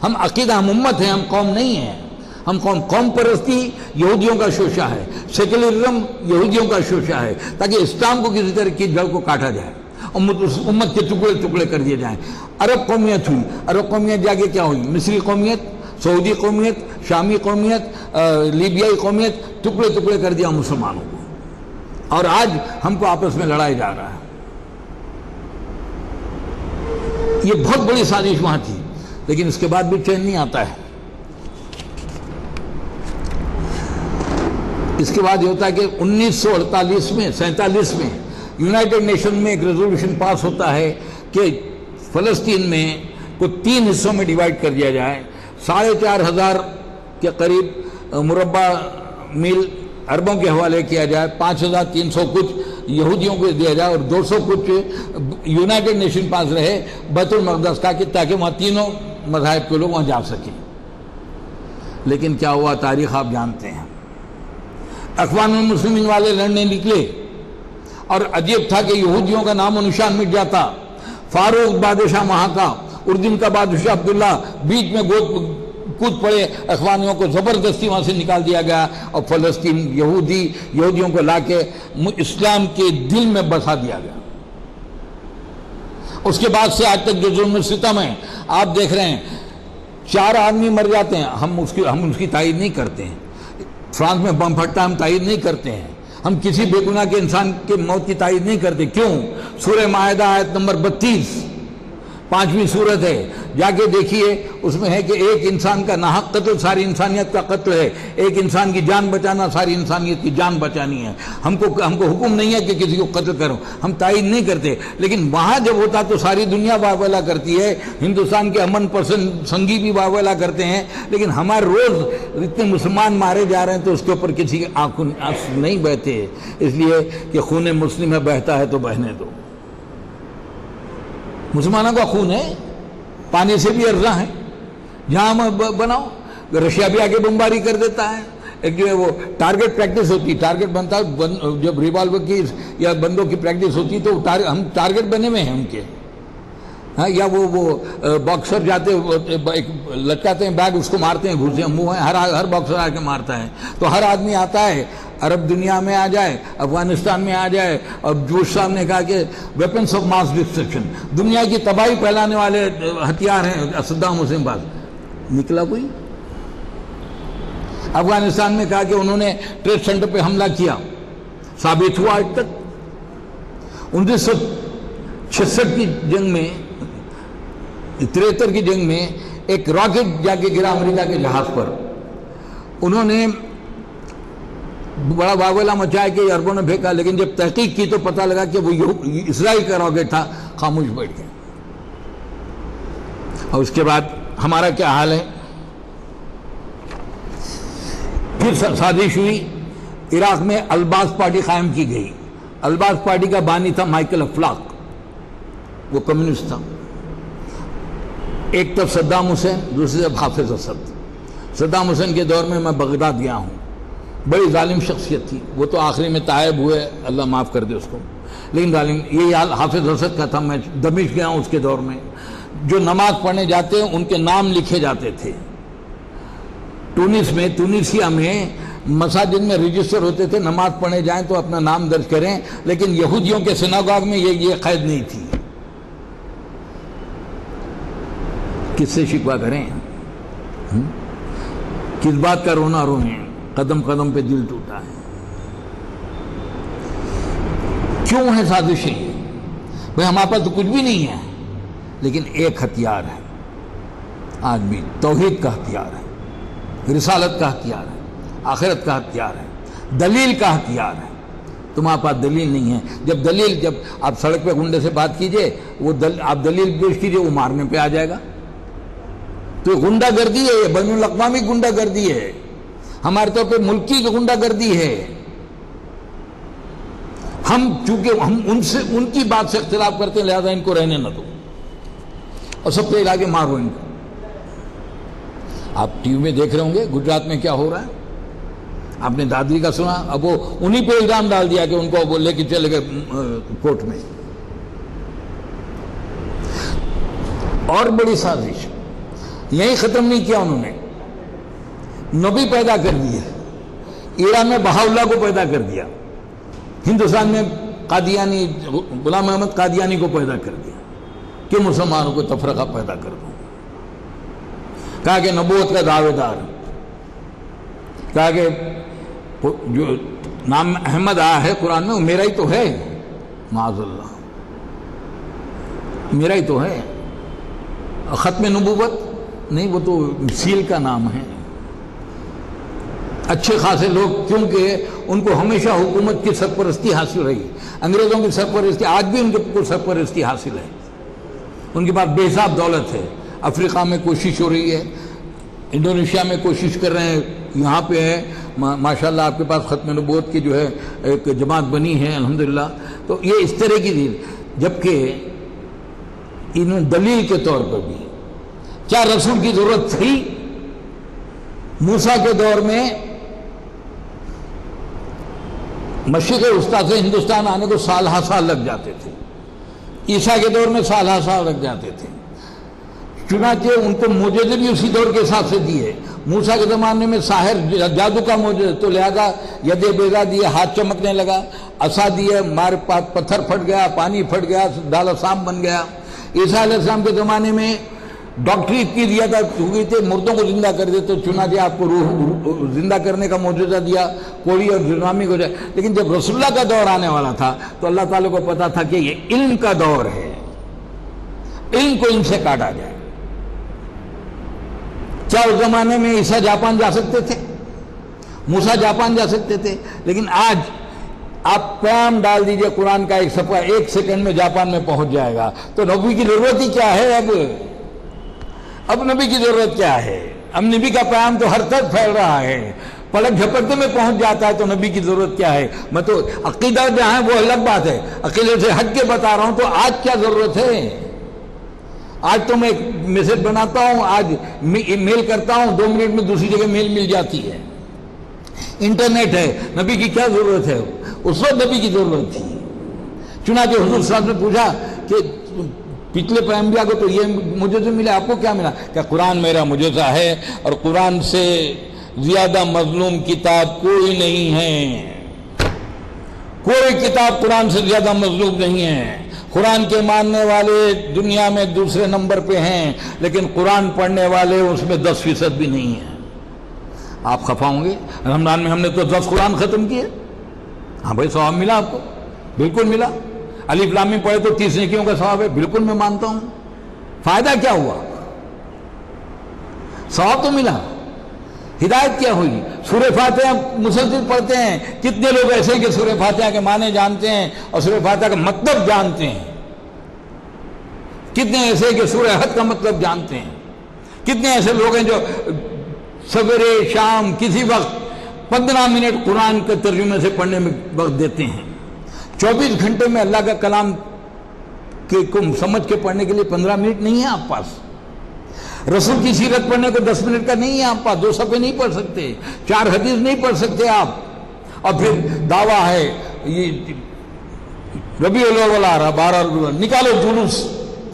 ہم عقیدہ، ہم امت ہیں، ہم قوم نہیں ہیں. ہم قوم پرستی یہودیوں کا شوشہ ہے، سیکولرزم یہودیوں کا شوشہ ہے، تاکہ اسلام کو کسی طرح کی جڑ کو کاٹا جائے، امت کے ٹکڑے ٹکڑے کر دیے جائیں. عرب قومیت ہوئی، عرب قومیت جا کے کیا ہوئی؟ مصری قومیت، سعودی قومیت، شامی قومیت، لیبیائی قومیت، ٹکڑے ٹکڑے کر دیا مسلمانوں کو. اور آج ہم کو آپس میں لڑایا جا رہا ہے. یہ بہت بڑی سازش وہاں تھی، لیکن اس کے بعد بھی چین نہیں آتا ہے. اس کے بعد یہ ہوتا ہے کہ 1948 میں 47 میں یونائٹڈ نیشن میں ایک ریزولوشن پاس ہوتا ہے کہ فلسطین میں کو 3 حصوں میں ڈیوائیڈ کر دیا جائے. 4,500 کے قریب مربع میل عربوں کے حوالے کیا جائے، 5,300 کچھ یہودیوں کو دیا جائے اور 200 کچھ یونائٹڈ نیشن پاس رہے بیت المقدس کا کہ تاکہ وہاں تینوں مذاہب کے لوگ وہاں جا سکیں. لیکن کیا ہوا تاریخ آپ جانتے ہیں. اخوان المسلمین والے لڑنے نکلے اور عجیب تھا کہ یہودیوں کا نام و نشان مٹ جاتا. فاروق بادشاہ وہاں کا، اردن کا بادشاہ عبداللہ بیچ میں کود پڑے، اخوانیوں کو زبردستی وہاں سے نکال دیا گیا اور فلسطین یہودیوں کو لا کے اسلام کے دل میں بسا دیا گیا. اس کے بعد سے آج تک جو ظلم و ستم ہے آپ دیکھ رہے ہیں. 4 آدمی مر جاتے ہیں، ہم اس کی تائید نہیں کرتے ہیں. فرانس میں بم پھٹتا ہم تائید نہیں کرتے ہیں. ہم کسی بے گناہ کے انسان کی موت کی تائید نہیں کرتے. کیوں؟ سورہ مائدہ آیت نمبر 32 5ویں سورت ہے، جا کے دیکھیے، اس میں ہے کہ ایک انسان کا ناحق قتل ساری انسانیت کا قتل ہے. ایک انسان کی جان بچانا ساری انسانیت کی جان بچانی ہے. ہم کو حکم نہیں ہے کہ کسی کو قتل کرو، ہم تائید نہیں کرتے. لیکن وہاں جب ہوتا تو ساری دنیا واویلا کرتی ہے، ہندوستان کے امن پسند سنگی بھی واویلا کرتے ہیں. لیکن ہمارے روز اتنے مسلمان مارے جا رہے ہیں تو اس کے اوپر کسی کے آنکھوں نہیں بہتے، اس لیے کہ خون مسلم ہے، بہتا ہے تو بہنے دو. مسلمانوں کا خون ہے، پانی سے بھی ارزاں ہے، جہاں بناؤ. رشیا بھی آگے بمباری کر دیتا ہے. ایک جو ہے وہ ٹارگٹ پریکٹس ہوتی، ٹارگٹ بنتا ہے جب ریوالور کی یا بندوں کی پریکٹس ہوتی تو ہم ٹارگٹ بنے ہوئے ہیں ان کے. ہاں، یا وہ باکسر جاتے لٹکاتے ہیں بیگ، اس کو مارتے ہیں، گھوسے منہ ہیں، ہر باکسر آ کے مارتا ہے. تو ہر آدمی آتا ہے، عرب دنیا میں آ جائے، افغانستان میں آ جائے، اور جوش صاحب نے کہا کہ ویپنس آف ماس ڈسٹرکشن، دنیا کی تباہی پھیلانے والے ہتھیار ہیں صدام حسین پاس. نکلا کوئی؟ افغانستان میں کہا کہ انہوں نے ٹریڈ سینٹر پہ حملہ کیا، ثابت ہوا آج تک. 1966 کی جنگ میں، 73 کی جنگ میں ایک راکٹ جا کے گرا امریکہ کے جہاز پر. انہوں نے بڑا واویلا مچایا کہ عربوں نے پھینکا، لیکن جب تحقیق کی تو پتہ لگا کہ وہ اسرائیل کا راکٹ تھا. خاموش بیٹھ گئے. اور اس کے بعد ہمارا کیا حال ہے؟ پھر سازش ہوئی، عراق میں الباس پارٹی قائم کی گئی. الباس پارٹی کا بانی تھا مائیکل افلاق، وہ کمیونسٹ تھا. ایک طرف صدام حسین، دوسری طرف حافظ اسد. صدام حسین کے دور میں میں بغداد گیا ہوں، بڑی ظالم شخصیت تھی. وہ تو آخری میں تائب ہوئے، اللہ معاف کر دے اس کو، لیکن ظالم. یہ حال حافظ اسد کا تھا. میں دمشق گیا ہوں اس کے دور میں. جو نماز پڑھنے جاتے ہیں ان کے نام لکھے جاتے تھے. تونسیا میں مساجد میں رجسٹر ہوتے تھے، نماز پڑھنے جائیں تو اپنا نام درج کریں. لیکن یہودیوں کے سناگوگ میں یہ قید نہیں تھی. کس سے شکوہ کریں؟ کس بات کا رونا روئیں؟ قدم قدم پہ دل ٹوٹا ہے. کیوں ہے سازشیں؟ بھئی ہمارے پاس تو کچھ بھی نہیں ہے، لیکن ایک ہتھیار ہے آج بھی، توحید کا ہتھیار ہے، رسالت کا ہتھیار ہے، آخرت کا ہتھیار ہے، دلیل کا ہتھیار ہے. تمہارے پاس دلیل نہیں ہے. جب آپ سڑک پہ گنڈے سے بات کیجئے، آپ دلیل پیش کیجئے، وہ مارنے پہ آ جائے گا. تو غنڈہ گردی ہے، یہ بین الاقوامی غنڈہ گردی ہے، ہمارے طور پہ ملکی غنڈہ گردی ہے. ہم چونکہ ہم ان کی بات سے اختلاف کرتے ہیں، لہذا ان کو رہنے نہ دو اور سب پہ علاقے مارو ان کو. آپ ٹی وی میں دیکھ رہے ہوں گے گجرات میں کیا ہو رہا ہے. آپ نے دادری کا سنا، اب وہ انہی پہ الزام ڈال دیا کہ ان کو وہ لے کے چلے گئے کورٹ میں. اور بڑی سازش یہی ختم نہیں کیا انہوں نے، نبی پیدا کر دیے. ایران میں بہاء اللہ کو پیدا کر دیا. ہندوستان میں قادیانی، غلام احمد قادیانی کو پیدا کر دیا کہ مسلمانوں کو تفرقہ پیدا کر دوں. کہا کہ نبوت کا دعوے دار، کہا کہ جو نام احمد آیا ہے قرآن میں وہ میرا ہی تو ہے. معاذ اللہ، میرا ہی تو ہے. ختم نبوت نہیں، وہ تو سیل کا نام ہے. اچھے خاصے لوگ، کیونکہ ان کو ہمیشہ حکومت کی سرپرستی حاصل رہی، انگریزوں کی سرپرستی، آج بھی ان کو سرپرستی حاصل ہے. ان کے پاس بے حساب دولت ہے. افریقہ میں کوشش ہو رہی ہے، انڈونیشیا میں کوشش کر رہے ہیں، یہاں پہ ہے ماشاءاللہ آپ کے پاس ختم نبوت کی جو ہے ایک جماعت بنی ہے الحمدللہ. تو یہ اس طرح کی چیز، جبکہ انہوں دلیل کے طور پر بھی کیا رسول کی ضرورت تھی؟ موسیٰ کے دور میں مشرق وسطیٰ سے ہندوستان آنے کو سال ہا سال لگ جاتے تھے. عیسیٰ کے دور میں سال ہا سال لگ جاتے تھے. چنانچہ ان کو معجزے بھی اسی دور کے حساب سے دیے. موسیٰ کے زمانے میں ساحر جادو کا معجزہ، تو لہذا ید بیضا دیے، ہاتھ چمکنے لگا، عصا دیے، مار پتھر پھٹ گیا، پانی پھٹ گیا، ڈالا سانپ بن گیا. عیسیٰ علیہ السلام کے زمانے میں ڈاکٹری اتنی زیادہ ہو گئی تھی، مردوں کو زندہ کر دیتے. چنانچہ آپ کو روح زندہ کرنے کا معجزہ دیا، کوڑی اور جرنامی کو جائے. لیکن جب رسول اللہ کا دور آنے والا تھا تو اللہ تعالیٰ کو پتا تھا کہ یہ علم کا دور ہے، علم کو ان سے کاٹا جائے. کیا اس زمانے میں عیسیٰ جاپان جا سکتے تھے؟ موسیٰ جاپان جا سکتے تھے؟ لیکن آج آپ پیام ڈال دیجئے قرآن کا ایک صفحہ، 1 سیکنڈ میں جاپان میں پہنچ جائے گا. تو نبی کی ضرورت ہی کیا ہے؟ اب نبی کی ضرورت کیا ہے؟ اب نبی کا پیام تو ہر طرف پھیل رہا ہے، پلک جھپکتے میں پہنچ جاتا ہے. تو نبی کی ضرورت کیا ہے؟ میں تو عقیدہ جہاں ہے وہ الگ بات ہے، عقیدے سے ہٹ کے بتا رہا ہوں. تو آج کیا ضرورت ہے؟ آج تو میں ایک میسج بناتا ہوں، آج میل کرتا ہوں، 2 منٹ میں دوسری جگہ میل مل جاتی ہے. انٹرنیٹ ہے، نبی کی کیا ضرورت ہے؟ اس وقت نبی کی ضرورت تھی. چنانچہ حضور صلی اللہ علیہ وسلم نے پوچھا کہ پچھلے پیغمبر کو تو یہ معجزہ ملا، آپ کو کیا ملا؟ کہ قرآن میرا معجزہ ہے، اور قرآن سے زیادہ مظلوم کتاب کوئی نہیں ہے. کوئی کتاب قرآن سے زیادہ مظلوم نہیں ہے. قرآن کے ماننے والے دنیا میں دوسرے نمبر پہ ہیں، لیکن قرآن پڑھنے والے اس میں 10% بھی نہیں ہیں. آپ خفا ہوں گے، رمضان میں ہم نے تو 10 قرآن ختم کیے. ہاں بھائی، ثواب ملا آپ کو؟ بالکل ملا. الف لام میم پڑھے تو 30 نیکیوں کا ثواب ہے، بالکل میں مانتا ہوں. فائدہ کیا ہوا؟ ثواب تو ملا. ہدایت کیا ہوئی؟ سورہ فاتحہ مسلسل پڑھتے ہیں. کتنے لوگ ایسے کہ سورہ فاتحہ کے معنی جانتے ہیں اور سورہ فاتحہ کا مطلب جانتے ہیں؟ کتنے ایسے کہ سورہ حد کا مطلب جانتے ہیں؟ کتنے ایسے لوگ ہیں جو سویرے شام کسی وقت 15 منٹ قرآن کے ترجمے سے پڑھنے میں وقت دیتے ہیں؟ 24 گھنٹے میں اللہ کا کلام کو سمجھ کے پڑھنے کے لیے 15 منٹ نہیں ہے آپ پاس. رسول کی سیرت پڑھنے کو 10 منٹ کا نہیں ہے آپ پاس. 2 صفحے نہیں پڑھ سکتے، 4 حدیث نہیں پڑھ سکتے آپ. اور پھر دعویٰ ہے یہ ربیع الاول آ رہا، 12 نکالو جلوس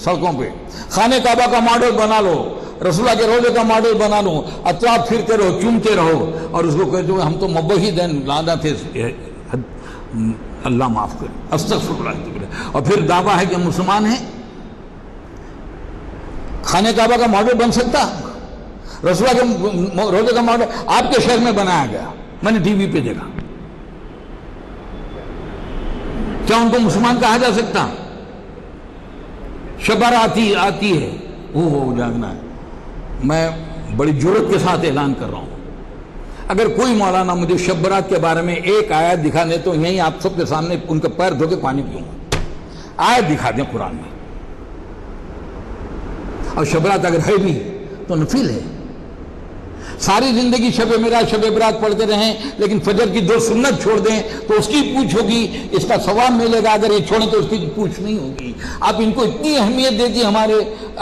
سڑکوں پہ، خانہ کعبہ کا ماڈل بنا لو، رسول اللہ کے روزے کا ماڈل بنا لو، اطراف پھرتے رہو، چومتے رہو، اور اس کو کہتے ہو ہم تو مبہد ہیں، لعنت ہے، اللہ معاف کرے، استغفر اللہ. اور پھر دعویٰ ہے کہ مسلمان ہیں. خانہ کعبہ کا ماڈل بن سکتا؟ رسول اللہ کے روزے کا ماڈل آپ کے شہر میں بنایا گیا، میں نے ٹی وی پہ دیکھا. کیا ان کو مسلمان کہا جا سکتا؟ شبر آتی ہے، وہ جاگنا ہے. میں بڑی جرات کے ساتھ اعلان کر رہا ہوں، اگر کوئی مولانا مجھے شب برات کے بارے میں ایک آیت دکھا دے تو یہیں آپ سب کے سامنے ان کے پیر دھو کے پانی پیوں گا. آیت دکھا دیں قرآن میں. اور شب برات اگر ہے بھی تو نفل ہے. ساری زندگی شب معراج شب برات پڑھتے رہیں لیکن فجر کی 2 سنت چھوڑ دیں تو اس کی پوچھ ہوگی، اس کا ثواب ملے گا. اگر یہ چھوڑیں تو اس کی پوچھ نہیں ہوگی. آپ ان کو اتنی اہمیت دے دی ہمارے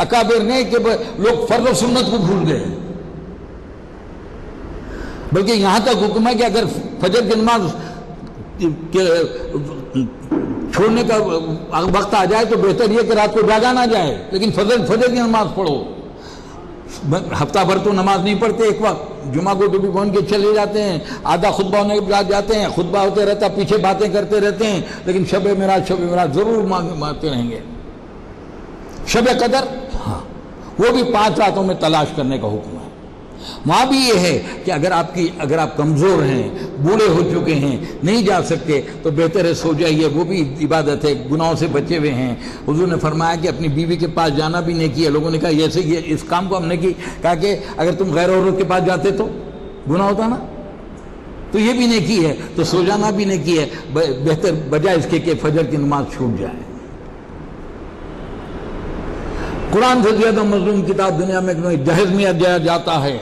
اکابر نے کہ لوگ فرض و سنت کو بھول گئے. بلکہ یہاں تک حکم ہے کہ اگر فجر کی نماز چھوڑنے کا وقت آ جائے تو بہتر یہ کہ رات کو جاگا نہ جائے، لیکن فجر کی نماز پڑھو. ہفتہ بھر تو نماز نہیں پڑھتے، ایک وقت جمعہ کو ڈبی پہن کے چلے جاتے ہیں، آدھا خطبہ ہونے کے بعد جاتے ہیں، خطبہ ہوتے رہتا، پیچھے باتیں کرتے رہتے ہیں، لیکن شب معراج ضرور مانگتے رہیں گے. شب قدر ہاں وہ بھی 5 راتوں میں تلاش کرنے کا حکم ہے. وہاں بھی یہ ہے کہ اگر آپ کمزور ہیں، بوڑھے ہو چکے ہیں، نہیں جا سکتے تو بہتر ہے سو جائیے. وہ بھی عبادت ہے، گناہوں سے بچے ہوئے ہیں. حضور نے فرمایا کہ اپنی بیوی کے پاس جانا بھی نہیں کیا. لوگوں نے کہا یہ اس کام کو ہم نے کی، کہا کہ اگر تم غیر عورت کے پاس جاتے تو گناہ ہوتا نا، تو یہ بھی نہیں کی ہے، تو سو جانا بھی نہیں کی ہے. بہتر بجائے اس کے کہ فجر کی نماز چھوٹ جائے. قرآن سے زیادہ مظلوم کتاب دنیا میں جہیز میں دیا جاتا ہے.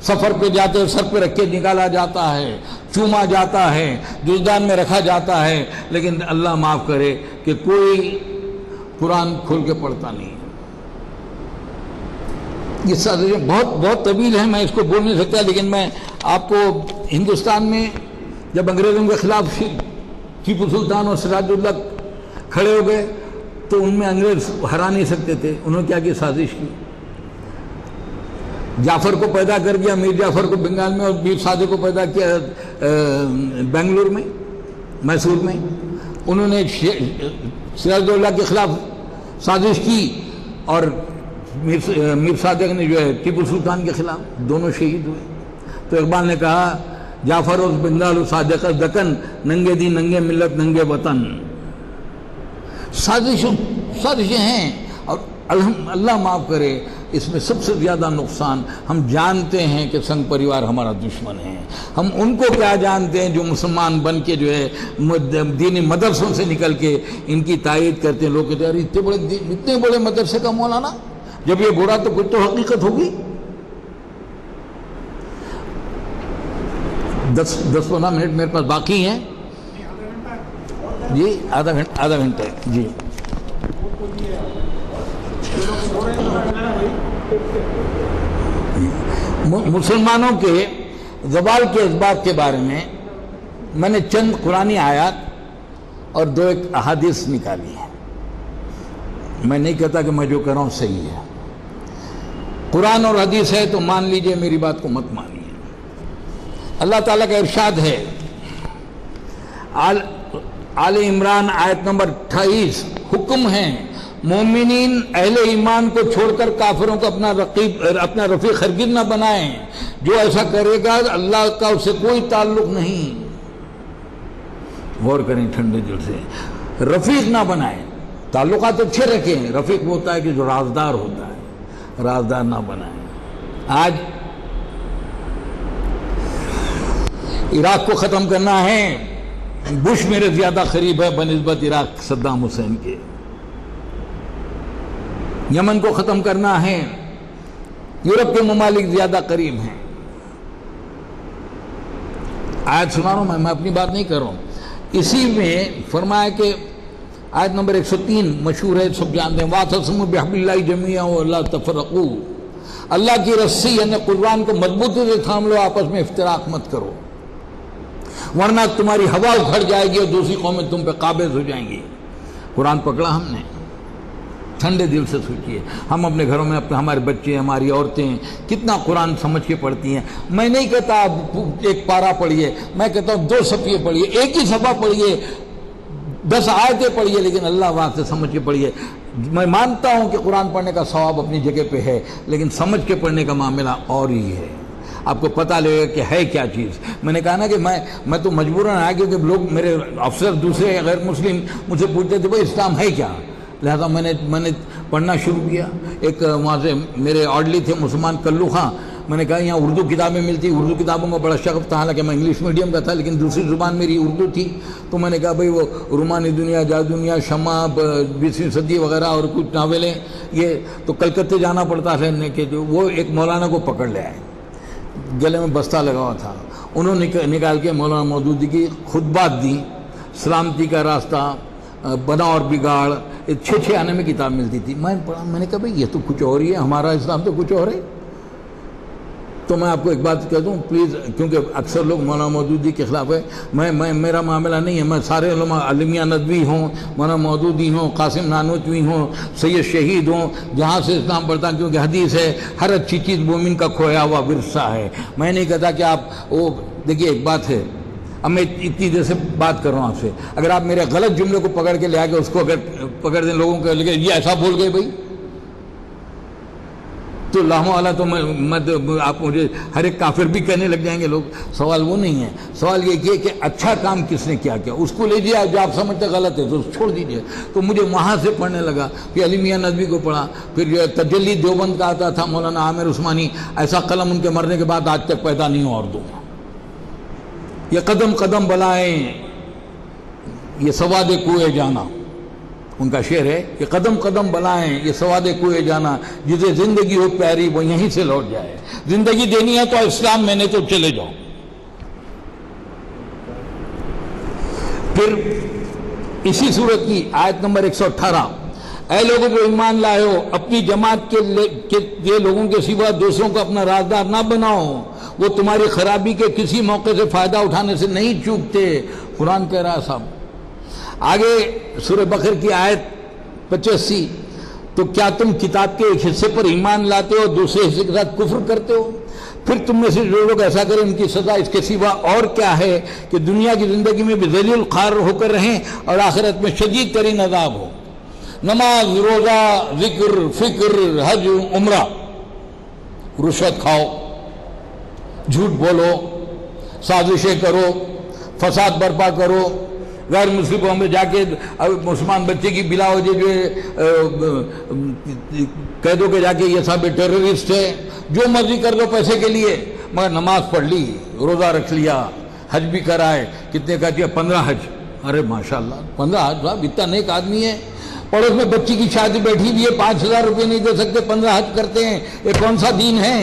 سفر پہ جاتے ہو سر پہ رکھ کے نکالا جاتا ہے، چوما جاتا ہے، جزدان میں رکھا جاتا ہے، لیکن اللہ معاف کرے کہ کوئی قرآن کھول کے پڑھتا نہیں. یہ سازشیں بہت طویل ہیں، میں اس کو بول نہیں سکتا، لیکن میں آپ کو ہندوستان میں جب انگریزوں کے خلاف ٹیپو سلطان اور سراج الدولہ کھڑے ہو گئے تو ان میں انگریز ہرا نہیں سکتے تھے. انہوں نے کیا کی سازش کی، جعفر کو پیدا کر دیا، میر جعفر کو بنگال میں، اور میر سعدی کو پیدا کیا بنگلور میں، میسور میں. انہوں نے سراج الدولہ کے خلاف سازش کی اور میر صادق نے جو ہے ٹیپو سلطان کے خلاف، دونوں شہید ہوئے. تو اقبال نے کہا جعفر اس بنگال صادق دکن، ننگے دی ننگے ملت ننگے وطن. سازشیں ہیں، اور اللہ معاف کرے اس میں سب سے زیادہ نقصان ہم جانتے ہیں کہ سنگ پریوار ہمارا دشمن ہے. ہم ان کو کیا جانتے ہیں جو مسلمان بن کے جو ہے دینی مدرسوں سے نکل کے ان کی تائید کرتے ہیں. لوگ کہتے ہیں اتنے بڑے مدرسے کا مولانا، جب یہ برا تو کچھ تو حقیقت ہوگی. 10-15 منٹ میرے پاس باقی ہیں جی، آدھا گھنٹہ جی. مسلمانوں کے زوال کے اسباب کے بارے میں نے چند قرآنی آیات اور 2 احادیث نکالی ہیں. میں نہیں کہتا کہ میں جو کہہ رہا ہوں صحیح ہے، قرآن اور حدیث ہے تو مان لیجئے، میری بات کو مت مانیے. اللہ تعالیٰ کا ارشاد ہے آل عمران آیت نمبر 28، حکم ہے مومنین اہل ایمان کو چھوڑ کر کافروں کو اپنا رفیق ہرگز نہ بنائیں. جو ایسا کرے گا اللہ کا اس سے کوئی تعلق نہیں. غور کریں ٹھنڈے دل سے، رفیق نہ بنائیں. تعلقات اچھے رکھیں، رفیق وہ ہوتا ہے کہ جو رازدار ہوتا ہے، رازدار نہ بنائیں. آج عراق کو ختم کرنا ہے، بش میرے زیادہ قریب ہے بنسبت عراق صدام حسین کے. یمن کو ختم کرنا ہے، یورپ کے ممالک زیادہ قریب ہیں. آیت سنا رہا ہوں میں اپنی بات نہیں کر رہا ہوں. اسی میں فرمایا کہ آیت نمبر 103 مشہور ہے، سب جانتے ہیں، وَاعْتَصِمُوا بِحَبْلِ اللَّهِ جَمِيعًا وَلَا تَفَرَّقُوا. اللہ کی رسی یعنی قرآن کو مضبوطی سے تھام لو، آپس میں افتراق مت کرو، ورنہ تمہاری ہوا اکھڑ جائے گی اور دوسری قومیں تم پہ قابض ہو جائیں گی. قرآن پکڑا ہم نے. ٹھنڈے دل سے سوچئے، ہم اپنے گھروں میں ہمارے بچے، ہماری عورتیں کتنا قرآن سمجھ کے پڑھتی ہیں. میں نہیں کہتا آپ ایک پارہ پڑھیے، میں کہتا ہوں 2 صفحے پڑھیے، ایک ہی صفحہ پڑھیے، 10 آیتیں پڑھیے، لیکن اللہ واسطے سمجھ کے پڑھیے. میں مانتا ہوں کہ قرآن پڑھنے کا ثواب اپنی جگہ پہ ہے، لیکن سمجھ کے پڑھنے کا معاملہ اور ہی ہے. آپ کو پتہ لگے گا کہ ہے کیا چیز. میں نے کہا نا کہ میں تو مجبوراً آیا، کیونکہ لوگ میرے افسر دوسرے غیر مسلم مجھ سے پوچھتے تھے بھائی اسلام ہے کیا. لہذا میں نے پڑھنا شروع کیا. ایک وہاں سے میرے آرڈلی تھے مسلمان کلو خاں، میں نے کہا یہاں اردو کتابیں ملتی، اردو کتابوں کا بڑا شغف تھا، حالانکہ میں انگلش میڈیم کا تھا لیکن دوسری زبان میری اردو تھی. تو میں نے کہا بھائی وہ رومانی دنیا، جادو دنیا، شمع، 20ویں صدی وغیرہ اور کچھ ناولیں، یہ تو کلکتے جانا پڑتا تھا کہ جو وہ ایک مولانا کو پکڑ لے آئے، گلے میں بستہ لگا ہوا تھا. انہوں نے نکال کے مولانا مودودی کی خطبات دی، سلامتی کا راستہ، بنا اور بگاڑ، 6 آنے میں کتاب ملتی تھی. میں پڑھا، میں نے کہا بھائی یہ تو کچھ اور ہی ہے، ہمارا اسلام تو کچھ اور ہے. تو میں آپ کو ایک بات کہہ دوں پلیز، کیونکہ اکثر لوگ مولانا مودودی کے خلاف ہے. میرا معاملہ نہیں ہے. میں سارے علماء، علمیہ ندوی ہوں، مولانا مودودی ہوں، قاسم نانوتوی ہوں، سید شہید ہوں، جہاں سے اسلام پڑھتا ہوں، کیونکہ حدیث ہے ہر اچھی چیز مومن کا کھویا ہوا ورثہ ہے. میں نہیں کہتا کہ آپ وہ دیکھیے ایک بات ہے، اب میں اتنی دیر سے بات کر رہا ہوں آپ سے، اگر آپ میرے غلط جملے کو پکڑ کے لے آ کے اس کو اگر پکڑ دیں لوگوں کو لگے یہ ایسا بول گئے بھائی، تو اللہ والا تو میں آپ مجھے ہر ایک کافر بھی کہنے لگ جائیں گے لوگ. سوال وہ نہیں ہے، سوال یہ کہ اچھا کام کس نے کیا اس کو لیجیے، جو آپ سمجھتے غلط ہے تو چھوڑ دیجیے. تو مجھے وہاں سے پڑھنے لگا، پھر علی میاں ندوی کو پڑھا، پھر جو تجلی دیوبند کا آتا تھا مولانا عامر عثمانی، ایسا قلم ان کے مرنے کے بعد آج تک پیدا نہیں ہوا اردو. یہ قدم قدم بلائیں، یہ سواد کوئے جانا، ان کا شعر ہے کہ قدم قدم بلائیں یہ سواد کوئے جانا، جسے زندگی ہو پیاری وہ یہیں سے لوٹ جائے۔ زندگی دینی ہے تو اسلام میں، نہیں تو چلے جاؤ۔ پھر اسی سورت کی آیت نمبر 118، اے لوگوں کو ایمان لائے ہو، اپنی جماعت کے لوگوں کے سوا دوسروں کو اپنا رازدار نہ بناؤ، وہ تمہاری خرابی کے کسی موقع سے فائدہ اٹھانے سے نہیں چوکتے۔ قرآن کہہ رہا ہے صاحب۔ آگے سورہ بقرہ کی آیت 85، تو کیا تم کتاب کے ایک حصے پر ایمان لاتے ہو، دوسرے حصے کے ساتھ کفر کرتے ہو؟ پھر تم میں سے جو لوگ ایسا کریں ان کی سزا اس کے سوا اور کیا ہے کہ دنیا کی زندگی میں بھی ذلیل الخوار ہو کر رہیں اور آخرت میں شدید ترین عذاب ہو۔ نماز، روزہ، ذکر، فکر، حج، عمرہ، رشوت کھاؤ، جھوٹ بولو، سازشیں کرو، فساد برپا کرو، غیر مسلموں میں جا کے مسلمان بچے کی بلا وجہ جو ہے کہہ دو کہ جا کے یہ سب ٹیررسٹ ہے، جو مرضی کر دو پیسے کے لیے، مگر نماز پڑھ لی، روزہ رکھ لیا، حج بھی کرائے۔ کتنے کا دیا؟ 15 حج۔ ارے ماشاءاللہ 15 حج، صاحب اتنا نیک آدمی ہے۔ پڑوس میں بچی کی شادی بیٹھی ہوئی ہے، 5000 روپے نہیں دے سکتے، 15 حج کرتے ہیں، یہ کون سا دین ہے؟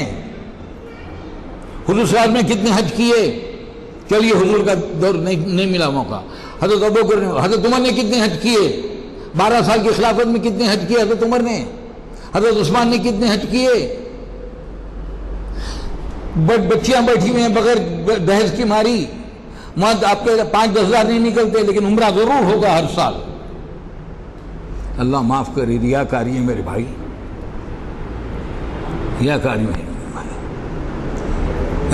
حضور صلی اللہ علیہ وسلم نے کتنے حج کیے؟ چلیے حضور کا دور نہیں ملا موقع۔ حضرت ابوبکر، حضرت عمر نے کتنے حج کیے؟ 12 سال کی خلافت میں کتنے حج کیے حضرت عمر نے؟ حضرت عثمان نے کتنے حج کیے؟ بچیاں بیٹھی ہوئی ہیں بغیر دہیج کی ماری، مرد آپ کے 5-10 ہزار نہیں نکلتے، لیکن عمرہ ضرور ہوگا ہر سال۔ اللہ معاف کرے، ریاکاری ہے میرے بھائی، ریاکاری ہے۔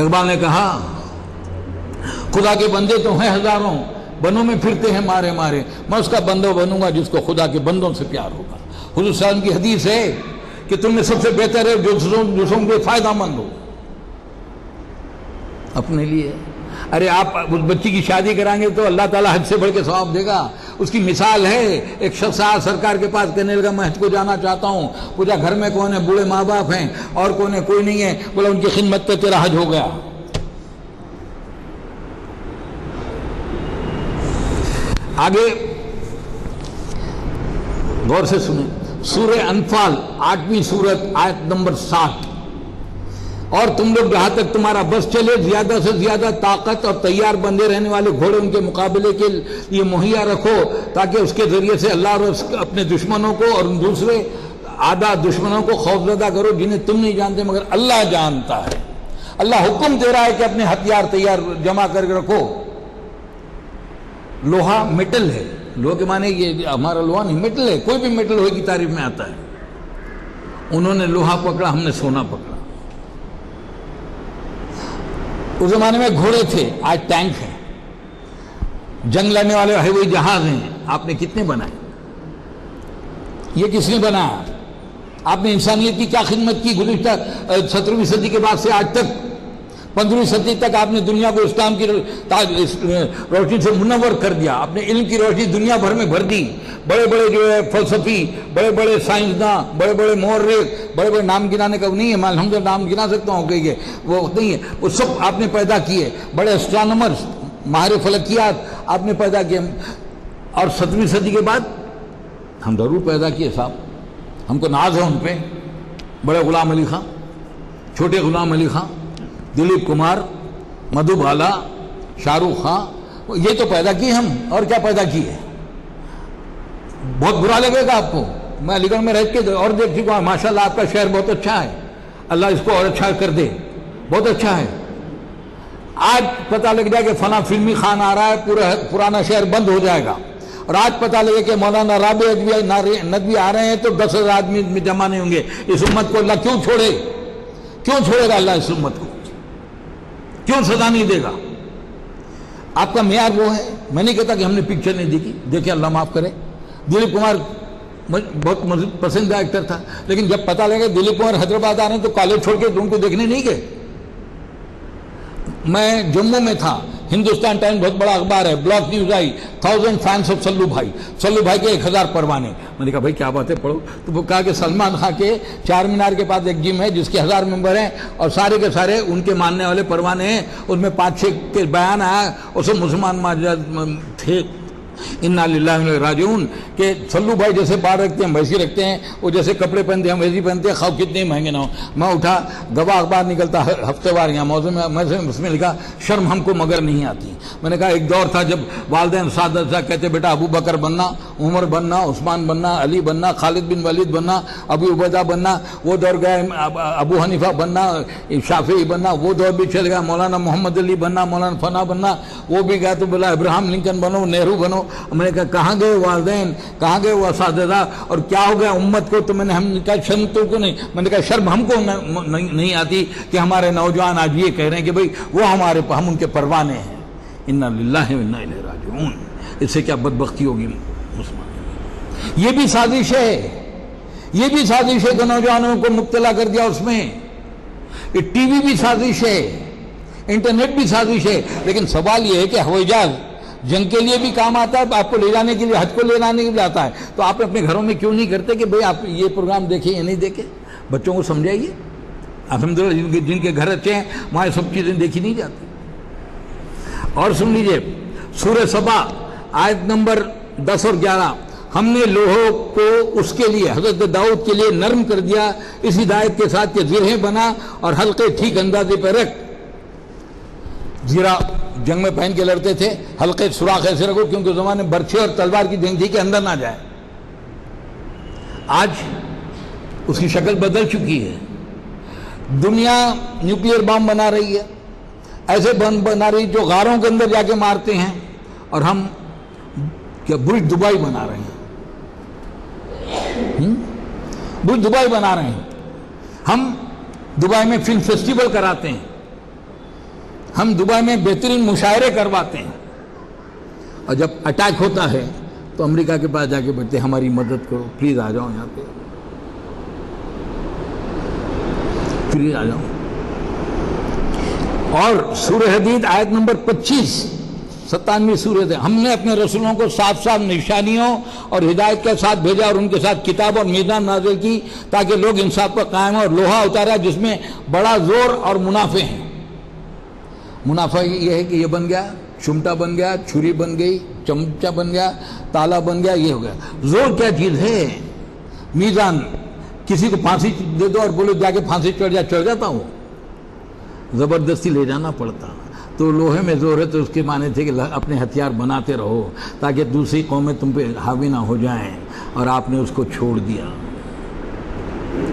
اقبال نے کہا خدا کے بندے تو ہیں ہزاروں، بنوں میں پھرتے ہیں مارے مارے، میں اس کا بندہ بنوں گا جس کو خدا کے بندوں سے پیار ہوگا۔ حضور صلی اللہ علیہ وسلم کی حدیث ہے کہ تم میں سب سے بہتر ہے جو دوسروں کے فائدہ مند ہو اپنے لیے۔ ارے آپ اس بچی کی شادی کرائیں گے تو اللہ تعالیٰ حج سے بڑھ کے ثواب دے گا۔ اس کی مثال ہے، ایک شخص آیا سرکار کے پاس، کہنے لگا میں حج کو جانا چاہتا ہوں۔ پوچھا گھر میں کون ہے؟ بوڑھے ماں باپ ہیں، اور کون ہے؟ کوئی نہیں ہے۔ بولا ان کی خدمت پہ تیرا حج ہو گیا۔ آگے غور سے سنیں، سورہ انفال 8ویں سورت آیت نمبر 7، اور تم لوگ جہاں تک تمہارا بس چلے زیادہ سے زیادہ طاقت اور تیار بندے رہنے والے گھوڑے ان کے مقابلے کے لیے مہیا رکھو، تاکہ اس کے ذریعے سے اللہ اور اپنے دشمنوں کو اور دوسرے آدھا دشمنوں کو خوفزدہ کرو جنہیں تم نہیں جانتے مگر اللہ جانتا ہے۔ اللہ حکم دے رہا ہے کہ اپنے ہتھیار تیار جمع کر کے رکھو۔ لوہا میٹل ہے، لوہے کے معنی یہ ہمارا لوہا نہیں، میٹل ہے، کوئی بھی میٹل لوہے کی تعریف میں آتا ہے۔ انہوں نے لوہا پکڑا، ہم نے سونا پکڑا۔ اس زمانے میں گھوڑے تھے، آج ٹینک ہیں، جنگ لڑنے والے ہوائی جہاز ہیں۔ آپ نے کتنے بنائے؟ یہ کس نے بنایا؟ آپ نے انسانیت کی کیا خدمت کی گزشتہ 17ویں صدی کے بعد سے آج تک؟ 15ویں صدی تک آپ نے دنیا کو اسلام کی روشنی سے منور کر دیا، اپنے علم کی روشنی دنیا بھر میں بھر دی۔ بڑے بڑے جو ہے فلسفی، بڑے بڑے سائنسداں، بڑے بڑے مورخ، بڑے بڑے نام گنانے کا نہیں ہے، میں الحمدللہ نام گنا سکتا ہوں کہ یہ وہ نہیں ہے، وہ سب آپ نے پیدا کیے۔ بڑے اسٹرانومرز، ماہر فلکیات آپ نے پیدا کیے، اور 17ویں صدی کے بعد ہم ضرور پیدا کیے صاحب، ہم کو ناز ہے ان پہ۔ بڑے غلام علی خان، چھوٹے غلام علی خان، دلیپ کمار، مدھو بالا، شاہ رخ خان، یہ تو پیدا کی ہم، اور کیا پیدا کی ہے؟ بہت برا لگے گا آپ کو، میں علی گڑھ میں رہ کے اور دیکھ چکا ہوں، ماشاءاللہ آپ کا شہر بہت اچھا ہے، اللہ اس کو اور اچھا کر دے، بہت اچھا ہے۔ آج پتہ لگ جائے کہ فلاں فلمی خان آ رہا ہے، پورا پرانا شہر بند ہو جائے گا، اور آج پتہ لگے کہ مولانا رابع ندوی آ رہے ہیں تو 10,000 آدمی میں جمع نہیں ہوں گے۔ اس امت کو اللہ کیوں چھوڑے؟ کیوں چھوڑے گا اللہ اس امت کو؟ کیوں سزا نہیں دے گا؟ آپ کا معیار وہ ہے؟ میں نہیں کہتا کہ ہم نے پکچر نہیں دیکھی، دیکھیں اللہ معاف کرے۔ دلیپ کمار بہت پسندیدہ ایکٹر تھا، لیکن جب پتہ لگا دلیپ کمار حیدرآباد آ رہے ہیں تو کالج چھوڑ کے ان کو دیکھنے نہیں گئے۔ میں جموں میں تھا، ہندوستان ٹائمز بہت بڑا اخبار ہے، بلاک نیوز آئی، 1000 فینس آف سلو بھائی، سلو بھائی کے 1000 پروانے۔ میں نے کہا بھائی کیا بات ہے، پڑھو۔ تو وہ کہا کہ سلمان خان کے چار مینار کے پاس ایک جم ہے جس کے 1000 ممبر ہیں، اور سارے کے سارے ان کے ماننے والے پروانے ہیں۔ اس میں 5-6 کے بیان آیا، اس میں مسلمان تھے انا للہ و انا الیہ راجعون کہ سلو بھائی جیسے بال رکھتے ہیں ہم ویسے رکھتے ہیں، وہ جیسے کپڑے پہنتے ہیں ہم ویسے پہنتے ہیں، خواہ کتنے مہنگے نہ ہو۔ میں اٹھا گواہ اخبار نکلتا ہفتے وار یہاں موضوع میں اس میں لکھا شرم ہم کو مگر نہیں آتی۔ میں نے کہا ایک دور تھا جب والدین اساتذہ کہتے بیٹا ابو بکر بننا، عمر بننا، عثمان بننا، علی بننا، خالد بن ولید بننا، ابو عبیدہ بننا، وہ دور گئے، ابو حنیفہ بننا، شافعی بننا، وہ دور بھی چل گیا، مولانا محمد علی بننا، مولانا فنا بننا، وہ بھی گیا تو بولا ابراہم لنکن بنو، نہرو بنو۔ میں نے کہا کہاں گئے والدین، کہاں گئے وہ اساتذہ، اور کیا ہو گیا امت کو؟ تو ہم نے کہا شرم تو کو نہیں، میں نے کہا شرم ہم کو نہیں آتی کہ ہمارے نوجوان آج یہ کہہ رہے ہیں کہ بھئی وہ ہمارے ہم ان کے پروانے ہیں۔ انا للہ و انا الیہ راجعون۔ اس سے کیا بدبختی ہوگی مسلمان؟ یہ بھی سازش ہے، یہ بھی سازش ہے کہ نوجوانوں کو مبتلا کر دیا اس میں۔ یہ ٹی وی بھی سازش ہے، انٹرنیٹ بھی سازش ہے، لیکن سوال یہ ہے کہ ہوائی جہاز جنگ کے لیے بھی کام آتا ہے، آپ کو لے جانے کے لیے، حج کو لے جانے کے لیے آتا ہے، تو آپ اپنے گھروں میں کیوں نہیں کرتے کہ بھئی آپ یہ پروگرام دیکھیں یا نہیں دیکھیں؟ بچوں کو سمجھائیے۔ الحمدللہ جن کے گھر اچھے ہیں وہاں سب چیزیں دیکھی نہیں جاتی۔ اور سن لیجئے سورہ سبا آیت نمبر 10 اور 11، ہم نے لوہوں کو اس کے لیے حضرت داؤد کے لیے نرم کر دیا اس ہدایت کے ساتھ کہ زرہیں بنا اور حلقے ٹھیک اندازے پہ رکھ۔ زیرہ جنگ میں پہن کے لڑتے تھے، حلقے سوراخ ایسے رکھو کیونکہ زمانے برچھے اور تلوار کی جنگ تھی کہ اندر نہ جائے۔ آج اس کی شکل بدل چکی ہے، دنیا نیوکلیئر بم بنا رہی ہے، ایسے بم بنا رہی جو غاروں کے اندر جا کے مارتے ہیں، اور ہم کیا برج دبئی بنا رہے ہیں، برج دبئی بنا رہے ہیں، ہم دبئی میں فلم فیسٹیول کراتے ہیں، ہم دبئی میں بہترین مشاعرے کرواتے ہیں، اور جب اٹیک ہوتا ہے تو امریکہ کے پاس جا کے بیٹھتے ہیں ہماری مدد کرو، پلیز آ جاؤ یہاں پہ، پلیز آ جاؤ۔ اور سورہ حدید آیت نمبر 25، 97 سورت ہے، ہم نے اپنے رسولوں کو صاف صاف نشانیوں اور ہدایت کے ساتھ بھیجا اور ان کے ساتھ کتاب اور میزان نازل کی تاکہ لوگ انصاف پر قائم ہوں، اور لوہا اتارا جس میں بڑا زور اور منافع ہیں۔ منافع یہ ہے کہ یہ بن گیا، چمٹا بن گیا، چھری بن گئی، چمچہ بن گیا، تالا بن گیا، یہ ہو گیا۔ زور کیا چیز ہے؟ میزان، کسی کو پھانسی دے دو اور بولو جا کے پھانسی چڑھ جاتا ہوں، زبردستی لے جانا پڑتا۔ تو لوہے میں زور ہے تو اس کے معنی تھے کہ اپنے ہتھیار بناتے رہو تاکہ دوسری قومیں تم پہ حاوی نہ ہو جائیں، اور آپ نے اس کو چھوڑ دیا،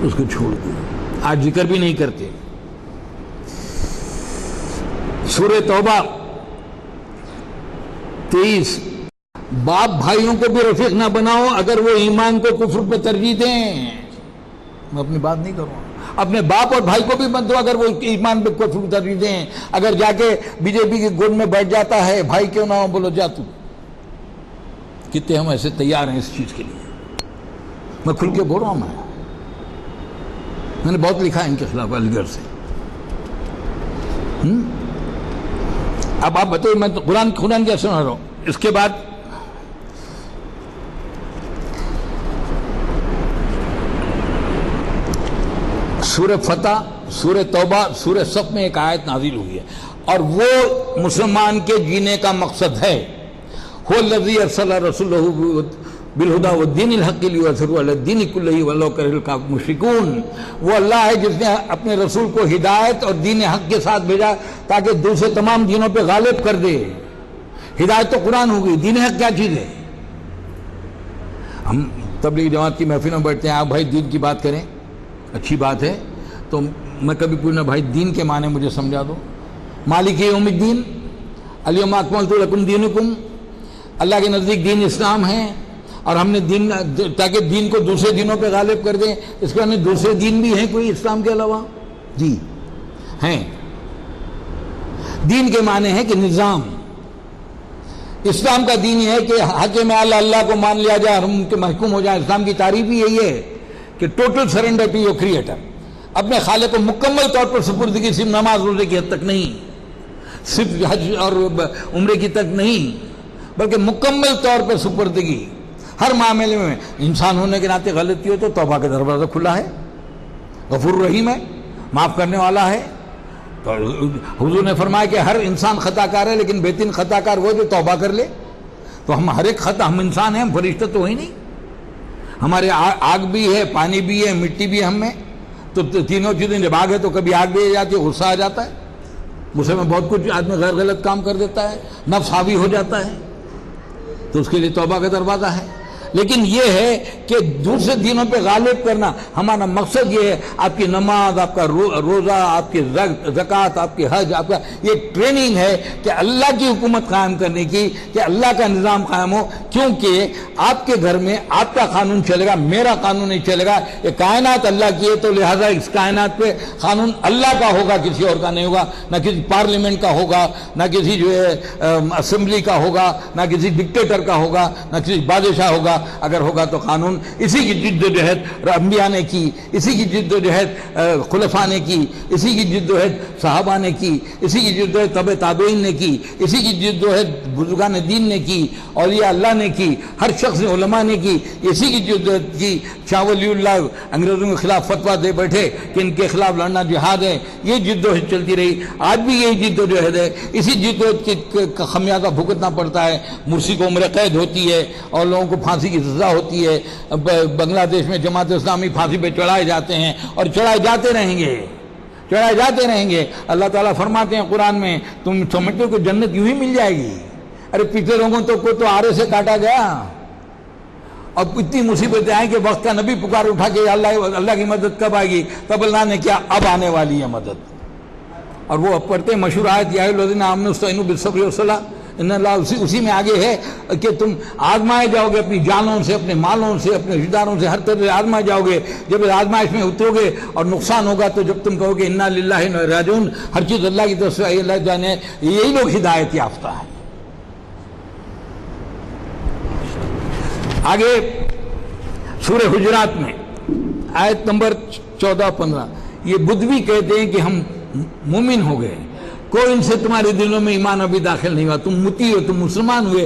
اس کو چھوڑ دیا، آج ذکر بھی نہیں کرتے۔ سورہ توبہ 23، باپ بھائیوں کو بھی رفیق نہ بناؤ اگر وہ ایمان کو کفر پہ ترجیح دیں۔ میں اپنی بات نہیں کروں، اپنے باپ اور بھائی کو بھی مت دو اگر وہ ایمان پہ کفر پہ ترجیح دیں۔ اگر جا کے بی جے پی کے گود میں بیٹھ جاتا ہے، بھائی کیوں نہ ہو، بولو جا تو۔ کتنے ہم ایسے تیار ہیں اس چیز کے لیے، میں کھل کے بول رہا ہوں، میں نے بہت لکھا ہے ان کے خلاف علی گڑھ سے۔ اب آپ بتائیے، میں تو قرآن کیا سنا رہا ہوں۔ اس کے بعد سورہ فتح، سورہ توبہ، سورہ صف میں ایک آیت نازل ہوئی ہے، اور وہ مسلمان کے جینے کا مقصد ہے۔ هو الذی ارسل رسولہ بالہدی والدین الحق لیظہرہ علی الدین کلہ ولو کرہ المشرکون۔ وہ اللہ ہے جس نے اپنے رسول کو ہدایت اور دین حق کے ساتھ بھیجا تاکہ دوسرے تمام دینوں پہ غالب کر دے۔ ہدایت تو قرآن ہو گئی، دین حق کیا چیز ہے؟ ہم تبلیغ جماعت کی محفل میں بیٹھتے ہیں، آپ بھائی دین کی بات کریں، اچھی بات ہے، تو میں کبھی پوچھنا بھائی دین کے معنی مجھے سمجھا دو۔ مالک یوم الدین، الیوم اکملت لکم دینکم، اللہ کے نزدیک دین اسلام ہے، اور ہم نے دین تاکہ دین کو دوسرے دینوں پہ غالب کر دیں۔ اس کے ہمیں دوسرے دین بھی ہیں کوئی اسلام کے علاوہ؟ جی ہیں۔ دین کے معنی ہے کہ نظام، اسلام کا دین یہ ہے کہ حاکم اعلیٰ اللہ کو مان لیا جائے اور ہم ان کے محکوم ہو جائیں۔ اسلام کی تعریف ہی یہی ہے کہ total surrender to your creator, اپنے خالق کو مکمل طور پر سپردگی، صرف نماز روزے کی حد تک نہیں، صرف حج اور عمرے کی تک نہیں، بلکہ مکمل طور پر سپردگی۔ ہر معاملے میں انسان ہونے کے ناطے غلطی ہو تو توبہ کا دروازہ کھلا ہے، غفور رحیم ہے، معاف کرنے والا ہے۔ تو حضور نے فرمایا کہ ہر انسان خطا کار ہے، لیکن بہترین خطا کار وہ جو توبہ کر لے۔ تو ہم ہر ایک خطا، ہم انسان ہیں، ہم فرشتہ تو ہی نہیں. ہمارے آگ بھی ہے، پانی بھی ہے، مٹی بھی ہے ہم میں. تو تینوں چیزیں جب آگ ہے تو کبھی آگ بھی آ جاتی ہے، غصہ آ جاتا ہے، غصے میں بہت کچھ آدمی غیر غلط کام کر دیتا ہے، نفس حاوی ہو جاتا ہے، تو اس کے لیے توبہ کا دروازہ ہے. لیکن یہ ہے کہ دوسرے دینوں پہ غالب کرنا، ہمارا مقصد یہ ہے. آپ کی نماز، آپ کا روزہ، آپ کی زکوٰۃ، آپ کی حج، آپ کا یہ ٹریننگ ہے کہ اللہ کی حکومت قائم کرنے کی، کہ اللہ کا نظام قائم ہو. کیونکہ آپ کے گھر میں آپ کا قانون چلے گا، میرا قانون نہیں چلے گا. یہ کائنات اللہ کی ہے، تو لہٰذا اس کائنات پہ قانون اللہ کا ہوگا، کسی اور کا نہیں ہوگا. نہ کسی پارلیمنٹ کا ہوگا، نہ کسی جو ہے اسمبلی کا ہوگا، نہ کسی ڈکٹیٹر کا ہوگا، نہ کسی بادشاہ ہوگا. اگر ہوگا تو قانون اسی کی جد و جہد انبیاء نے کی، اسی کی جد و جہد خلفاء نے کی، اسی کی جد و جہد صحابہ نے کی، اسی کی جد و جہد تبع تابعین نے کی، اسی کی جد و جہد بزرگان دین نے کی، اولیاء اللہ نے کی، ہر شخص علماء نے کی، اسی کی جد و جہد کی. شاہ ولی اللہ انگریزوں کے خلاف فتویٰ دے بیٹھے کہ ان کے خلاف لڑنا جہاد ہے. یہ جد و جہد چلتی رہی، آج بھی یہی جد و جہد ہے. اسی جد و جہد کا خمیازہ بھگتنا پڑتا ہے. مرسی کو عمر قید ہوتی ہے اور لوگوں کو پھانسی کی سزا ہوتی ہے. بنگلہ دیش میں جماعت اسلامی پھانسی پہ چڑھائے جاتے ہیں اور چڑھائے جاتے رہیں گے، چڑھائے جاتے رہیں گے. اللہ تعالیٰ فرماتے ہیں قرآن میں، تم سمجھتے ہو کہ جنت یوں ہی مل جائے گی؟ ارے پچھلے لوگوں تو آرے سے کاٹا گیا. اب اتنی مصیبتیں آئیں کہ وقت کا نبی پکار اٹھا کہ اللہ کی مدد کب آئے گی؟ تب اللہ نے کیا، اب آنے والی ہے مدد. اور وہ اب پڑھتے ہیں مشہور آیت، یا ایھا الذین آمنوا استعینوا بالصبر والصلاۃ. ان اللہ اسی میں آگے ہے کہ تم آزمائے جاؤ گے، اپنی جانوں سے، اپنے مالوں سے، اپنے رشتہ داروں سے، ہر طرح سے آزمائے جاؤ گے. جب آزمائش میں اترو گے اور نقصان ہوگا تو جب تم کہو گے انا للہ و انا الیہ راجعون، ہر چیز اللہ کی طرف سے اللہ جانے، یہی لوگ ہدایت یافتہ ہیں. آگے سورہ حجرات میں آیت نمبر 14-15، یہ بدوی کہتے ہیں کہ ہم مومن ہو گئے، کوئی ان سے تمہارے دلوں میں ایمان ابھی داخل نہیں ہوا، تم متی ہو، تم مسلمان ہوئے،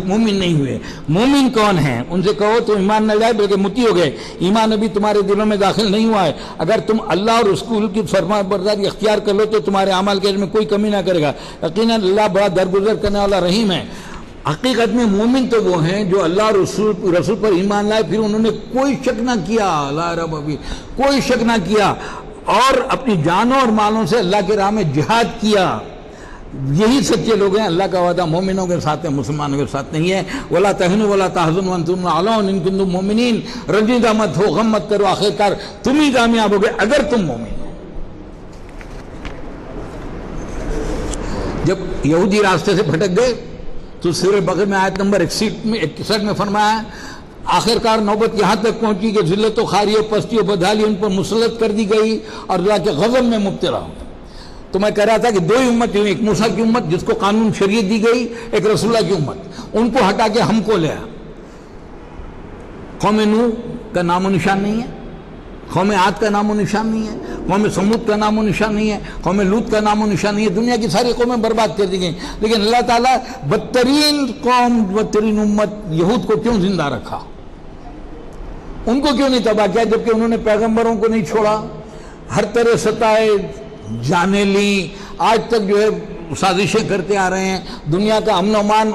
مومن نہیں ہوئے. مومن کون ہیں؟ ان سے کہو تو ایمان نہ جائے بلکہ متی ہو گئے، ایمان ابھی تمہارے دلوں میں داخل نہیں ہوا ہے. اگر تم اللہ اور رسول کی فرما برداری اختیار کر لو تو تمہارے اعمال کے میں کوئی کمی نہ کرے گا. یقیناً اللہ بڑا درگزر کرنے والا رحیم ہے. حقیقت میں مومن تو وہ ہیں جو اللہ اور رسول پر ایمان لائے، پھر انہوں نے کوئی شک نہ کیا، لا رب ابھی کوئی شک نہ کیا، اور اپنی جانوں اور مالوں سے اللہ کے راہ میں جہاد کیا. یہی سچے لوگ ہیں. اللہ کا وعدہ مومنوں کے ساتھ ہے، مسلمانوں کے ساتھ نہیں ہے. وَلَا تَهِنُوا وَلَا تَحْزَنُوا وَأَنْتُمُ الْأَعْلَوْنَ إِن كُنتُم مُؤْمِنِينَ. رنجیدہ مت ہو، غم مت کرو، آخرکار تم ہی کامیاب ہوگے اگر تم مومن ہو. جب یہودی راستے سے بھٹک گئے تو سورہ بقرہ میں آیت نمبر 61 میں فرمایا، آخرکار نوبت یہاں تک پہنچی کہ ذلت و خاری و پستی و بدحالی ان پر مسلط کر دی گئی اور اللہ کے غضب میں مبتلا ہو. تو میں کہہ رہا تھا کہ دو ہی امت ہوئی، ایک موسیٰ کی امت جس کو قانون شریعت دی گئی، ایک رسول اللہ کی امت. ان کو ہٹا کے ہم کو لیا. قوم نوح کا نام و نشان نہیں ہے، قوم عاد کا نام و نشان نہیں ہے، قوم سمود کا نام و نشان نہیں ہے، قوم لوط کا نام و نشان نہیں ہے. دنیا کی ساری قومیں برباد کر دی گئیں. لیکن اللہ تعالیٰ بدترین قوم، بدترین امت یہود کو کیوں زندہ رکھا؟ ان کو کیوں نہیں تباہ کیا جبکہ انہوں نے پیغمبروں کو نہیں چھوڑا؟ ہر طرح ستائے، جانے لی، آج تک جو ہے سازشیں کرتے آ رہے ہیں. دنیا کا امن و امان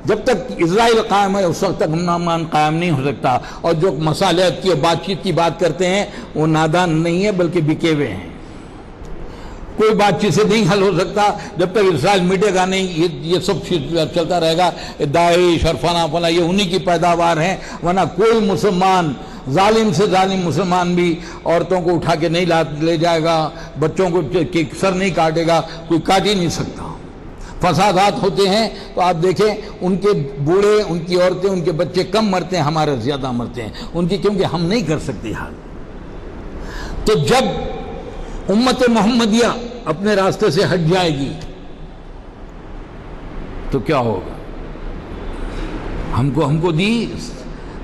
جب تک اسرائیل قائم ہے اس وقت تک امن و امان قائم نہیں ہو سکتا. اور جو مصالحت کی بات چیت کی بات کرتے ہیں وہ نادان نہیں ہے بلکہ بکے ہوئے ہیں. کوئی بات چیت سے نہیں حل ہو سکتا جب تک اسرائیل مٹے گا نہیں. یہ سب چیز چلتا رہے گا. داعش اور فلاں یہ انہی کی پیداوار ہیں. ورنہ کوئی مسلمان، ظالم سے ظالم مسلمان بھی عورتوں کو اٹھا کے نہیں لے جائے گا، بچوں کو سر نہیں کاٹے گا، کوئی کاٹ ہی نہیں سکتا. فسادات ہوتے ہیں تو آپ دیکھیں ان کے بوڑھے، ان کی عورتیں، ان کے بچے کم مرتے ہیں، ہمارے زیادہ مرتے ہیں ان کی، کیونکہ ہم نہیں کر سکتے حال. تو جب امت محمدیہ اپنے راستے سے ہٹ جائے گی تو کیا ہوگا؟ ہم کو دی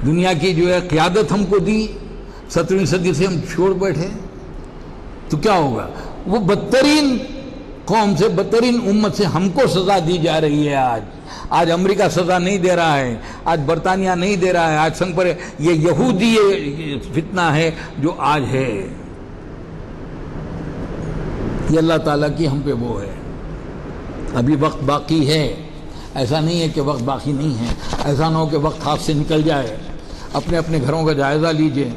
دنیا کی جو ہے قیادت، ہم کو دی، 17ویں صدی سے ہم چھوڑ بیٹھے تو کیا ہوگا؟ وہ بدترین قوم سے، بدترین امت سے ہم کو سزا دی جا رہی ہے. آج امریکہ سزا نہیں دے رہا ہے، آج برطانیہ نہیں دے رہا ہے، آج سنگ پر یہ یہودی فتنہ ہے جو آج ہے. یہ اللہ تعالیٰ کی ہم پہ وہ ہے. ابھی وقت باقی ہے. ایسا نہیں ہے کہ وقت باقی نہیں ہے، ایسا نہ ہو کہ وقت ہاتھ سے نکل جائے. اپنے اپنے گھروں کا جائزہ لیجئے.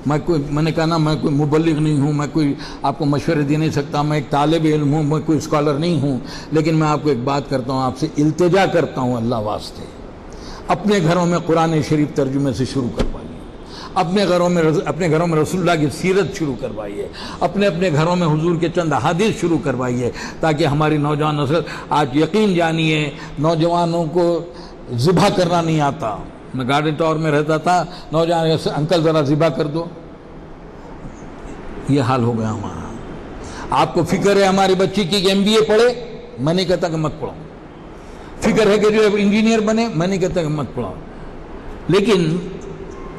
میں نے کہا نا، میں کوئی مبلغ نہیں ہوں، میں کوئی آپ کو مشورے دے نہیں سکتا، میں ایک طالب علم ہوں، میں کوئی اسکالر نہیں ہوں، لیکن میں آپ کو ایک بات کرتا ہوں، آپ سے التجا کرتا ہوں اللہ واسطے، اپنے گھروں میں قرآن شریف ترجمے سے شروع کروائیے، اپنے گھروں میں رسول اللہ کی سیرت شروع کروائیے، اپنے گھروں میں حضور کے چند احادیث شروع کروائیے، تاکہ ہماری نوجوان نسل آج یقین جانیے نوجوانوں کو ذبح کرنا نہیں آتا. میں گارڈن ٹاور میں رہتا تھا، نوجوان انکل ذرا ذبح کر دو، یہ حال ہو گیا ہمارا. آپ کو فکر ہے ہماری بچی کی کہ MBA پڑھے، میں نہیں کہتا کہ مت پڑھو. فکر ہے کہ جو انجینئر بنے، میں نہیں کہتا کہ مت پڑھو. لیکن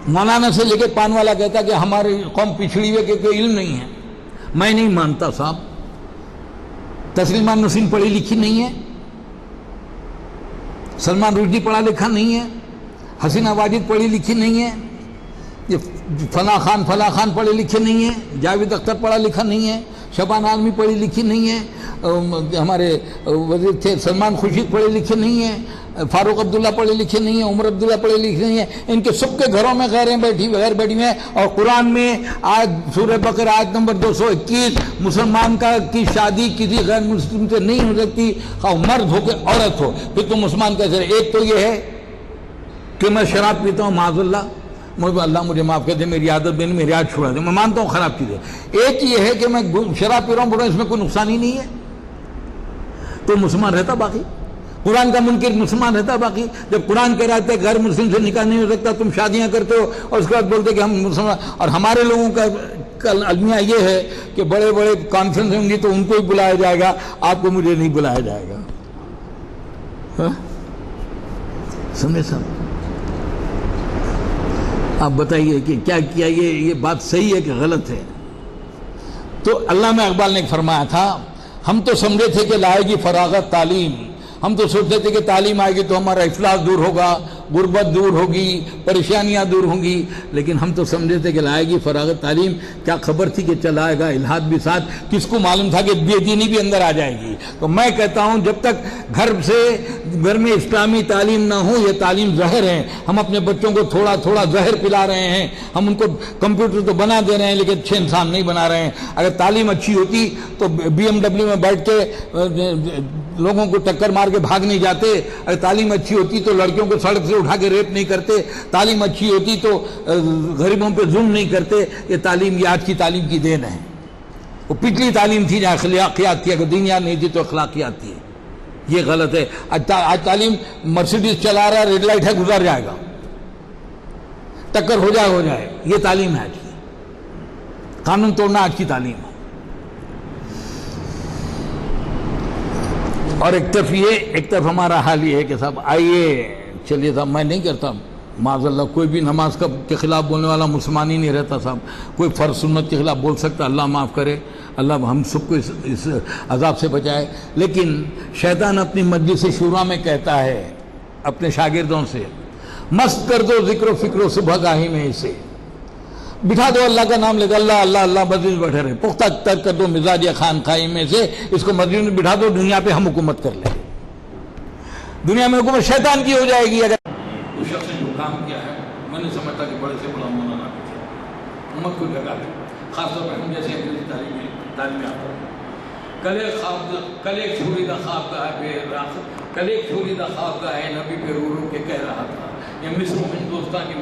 مولانا سے لے کے پان والا کہتا کہ ہماری قوم پچھڑی ہوئی کہ کوئی علم نہیں ہے. میں نہیں مانتا صاحب. تسلیمہ نسرین پڑھی لکھی نہیں ہے، سلمان رشدی پڑھا لکھا نہیں ہے، حسینہ واجد پڑھی لکھی نہیں ہے، یہ فلاں خان پڑھے لکھے نہیں ہیں، جاوید اختر پڑھا لکھا نہیں ہے، شبان آدمی پڑھی لکھی نہیں ہے، ہمارے وزیر تھے سلمان خورشید پڑھے لکھے نہیں ہیں، فاروق عبداللہ پڑھے لکھے نہیں ہیں، عمر عبداللہ پڑھے لکھے نہیں ہیں. ان کے سب کے گھروں میں غیر بیٹھی ہوئی ہیں. اور قرآن میں آج سورہ بقرہ آیت نمبر 221 مسلمان کی شادی کسی غیر مسلم سے نہیں ہو سکتی، خواہ مرد ہو کہ عورت ہو. پھر تو مسلمان کیسے رہے؟ ایک تو یہ ہے کہ میں شراب پیتا ہوں، معاذ اللہ، اللہ مجھے معاف کر دے، میری عادت بھی نہیں، میری عادت چھوڑا دے، میں مانتا ہوں خراب چیز ہے. ایک یہ ہے کہ میں شراب پی رہا ہوں، بڑا اس میں کوئی نقصان ہی نہیں ہے، تو مسلمان رہتا باقی. قرآن کا منکر مسلمان رہتا باقی. جب قرآن کہہ رہا ہے غیر مسلم سے نکاح نہیں ہو سکتا، تم شادیاں کرتے ہو اور اس کے بعد بولتے کہ ہم مسلمان. اور ہمارے لوگوں کا المیہ یہ ہے کہ بڑے بڑے کانفرنس ہوں گی تو ان کو ہی بلایا جائے گا، آپ کو مجھے نہیں بلایا جائے گا. سمجھے صاحب؟ آپ بتائیے کہ کیا کیا یہ بات صحیح ہے کہ غلط ہے؟ تو علامہ اقبال نے فرمایا تھا، ہم تو سمجھے تھے کہ لائے گی فراغت تعلیم، ہم تو سوچتے تھے کہ تعلیم آئے گی تو ہمارا افلاس دور ہوگا، غربت دور ہوگی، پریشانیاں دور ہوں گی، لیکن ہم تو سمجھے تھے کہ لائے گی فراغت تعلیم. کیا خبر تھی کہ چلائے گا الہاد بھی ساتھ؟ کس کو معلوم تھا کہ بے دینی بھی اندر آ جائے گی؟ تو میں کہتا ہوں جب تک گھر میں اسلامی تعلیم نہ ہو، یہ تعلیم زہر ہے. ہم اپنے بچوں کو تھوڑا تھوڑا زہر پلا رہے ہیں. ہم ان کو کمپیوٹر تو بنا دے رہے ہیں لیکن اچھے انسان نہیں بنا رہے ہیں. اگر تعلیم اچھی ہوتی تو BMW میں بیٹھ کے لوگوں کو ٹکر مار کے بھاگ نہیں جاتے. اگر تعلیم اچھی ہوتی تو لڑکیوں کو سڑک سے اٹھا کے ریپ نہیں کرتے. تعلیم اچھی ہوتی تو غریبوں پہ ظلم نہیں کرتے. یہ تعلیم یہ آج کی تعلیم کی دین ہے. وہ پچھلی تعلیم تھی جہاں اخلاقیات تھی. اگر دنیا نہیں تھی تو اخلاقیات تھی. یہ غلط ہے. آج تعلیم مرسیڈیز چلا رہا ہے، ریڈ لائٹ ہے، گزر جائے گا، ٹکر ہو جائے. یہ تعلیم ہے آج کی. قانون توڑنا آج کی تعلیم ہے. اور ایک طرف ہمارا حال یہ ہے کہ صاحب آئیے چلیے صاحب، میں نہیں کرتا معاذ اللہ، کوئی بھی نماز کے خلاف بولنے والا مسلمان ہی نہیں رہتا صاحب. کوئی فرض سنت کے خلاف بول سکتا، اللہ معاف کرے، اللہ ہم سب کو اس عذاب سے بچائے. لیکن شیطان اپنی مجلس شورا میں کہتا ہے اپنے شاگردوں سے، مست کر دو ذکر و فکر و صبح گاہی میں اسے، بٹھا دو اللہ کا نام لے دو، اللہ اللہ اللہ مسجد میں بیٹھے رہے، پختہ تر کر دو مزاج خان خائی میں سے، اس کو مسجد میں بٹھا دو، دنیا پہ ہم حکومت کر لیں. دنیا میں حکومت شیطان کی ہو جائے گی. اگر اس شخص نے جو کام کیا ہے، میں نہیں سمجھتا کہ بڑے سے بڑا مولانا امت کو جگہ دے، خاص طور پر ہم جیسے انگریزی تعلیم یافتہ. کل ایک چھوڑیدہ خوابگاہ ہے نبی پہ رو رو کے کہہ رہا تھا، یہ مصر و ہندوستان کی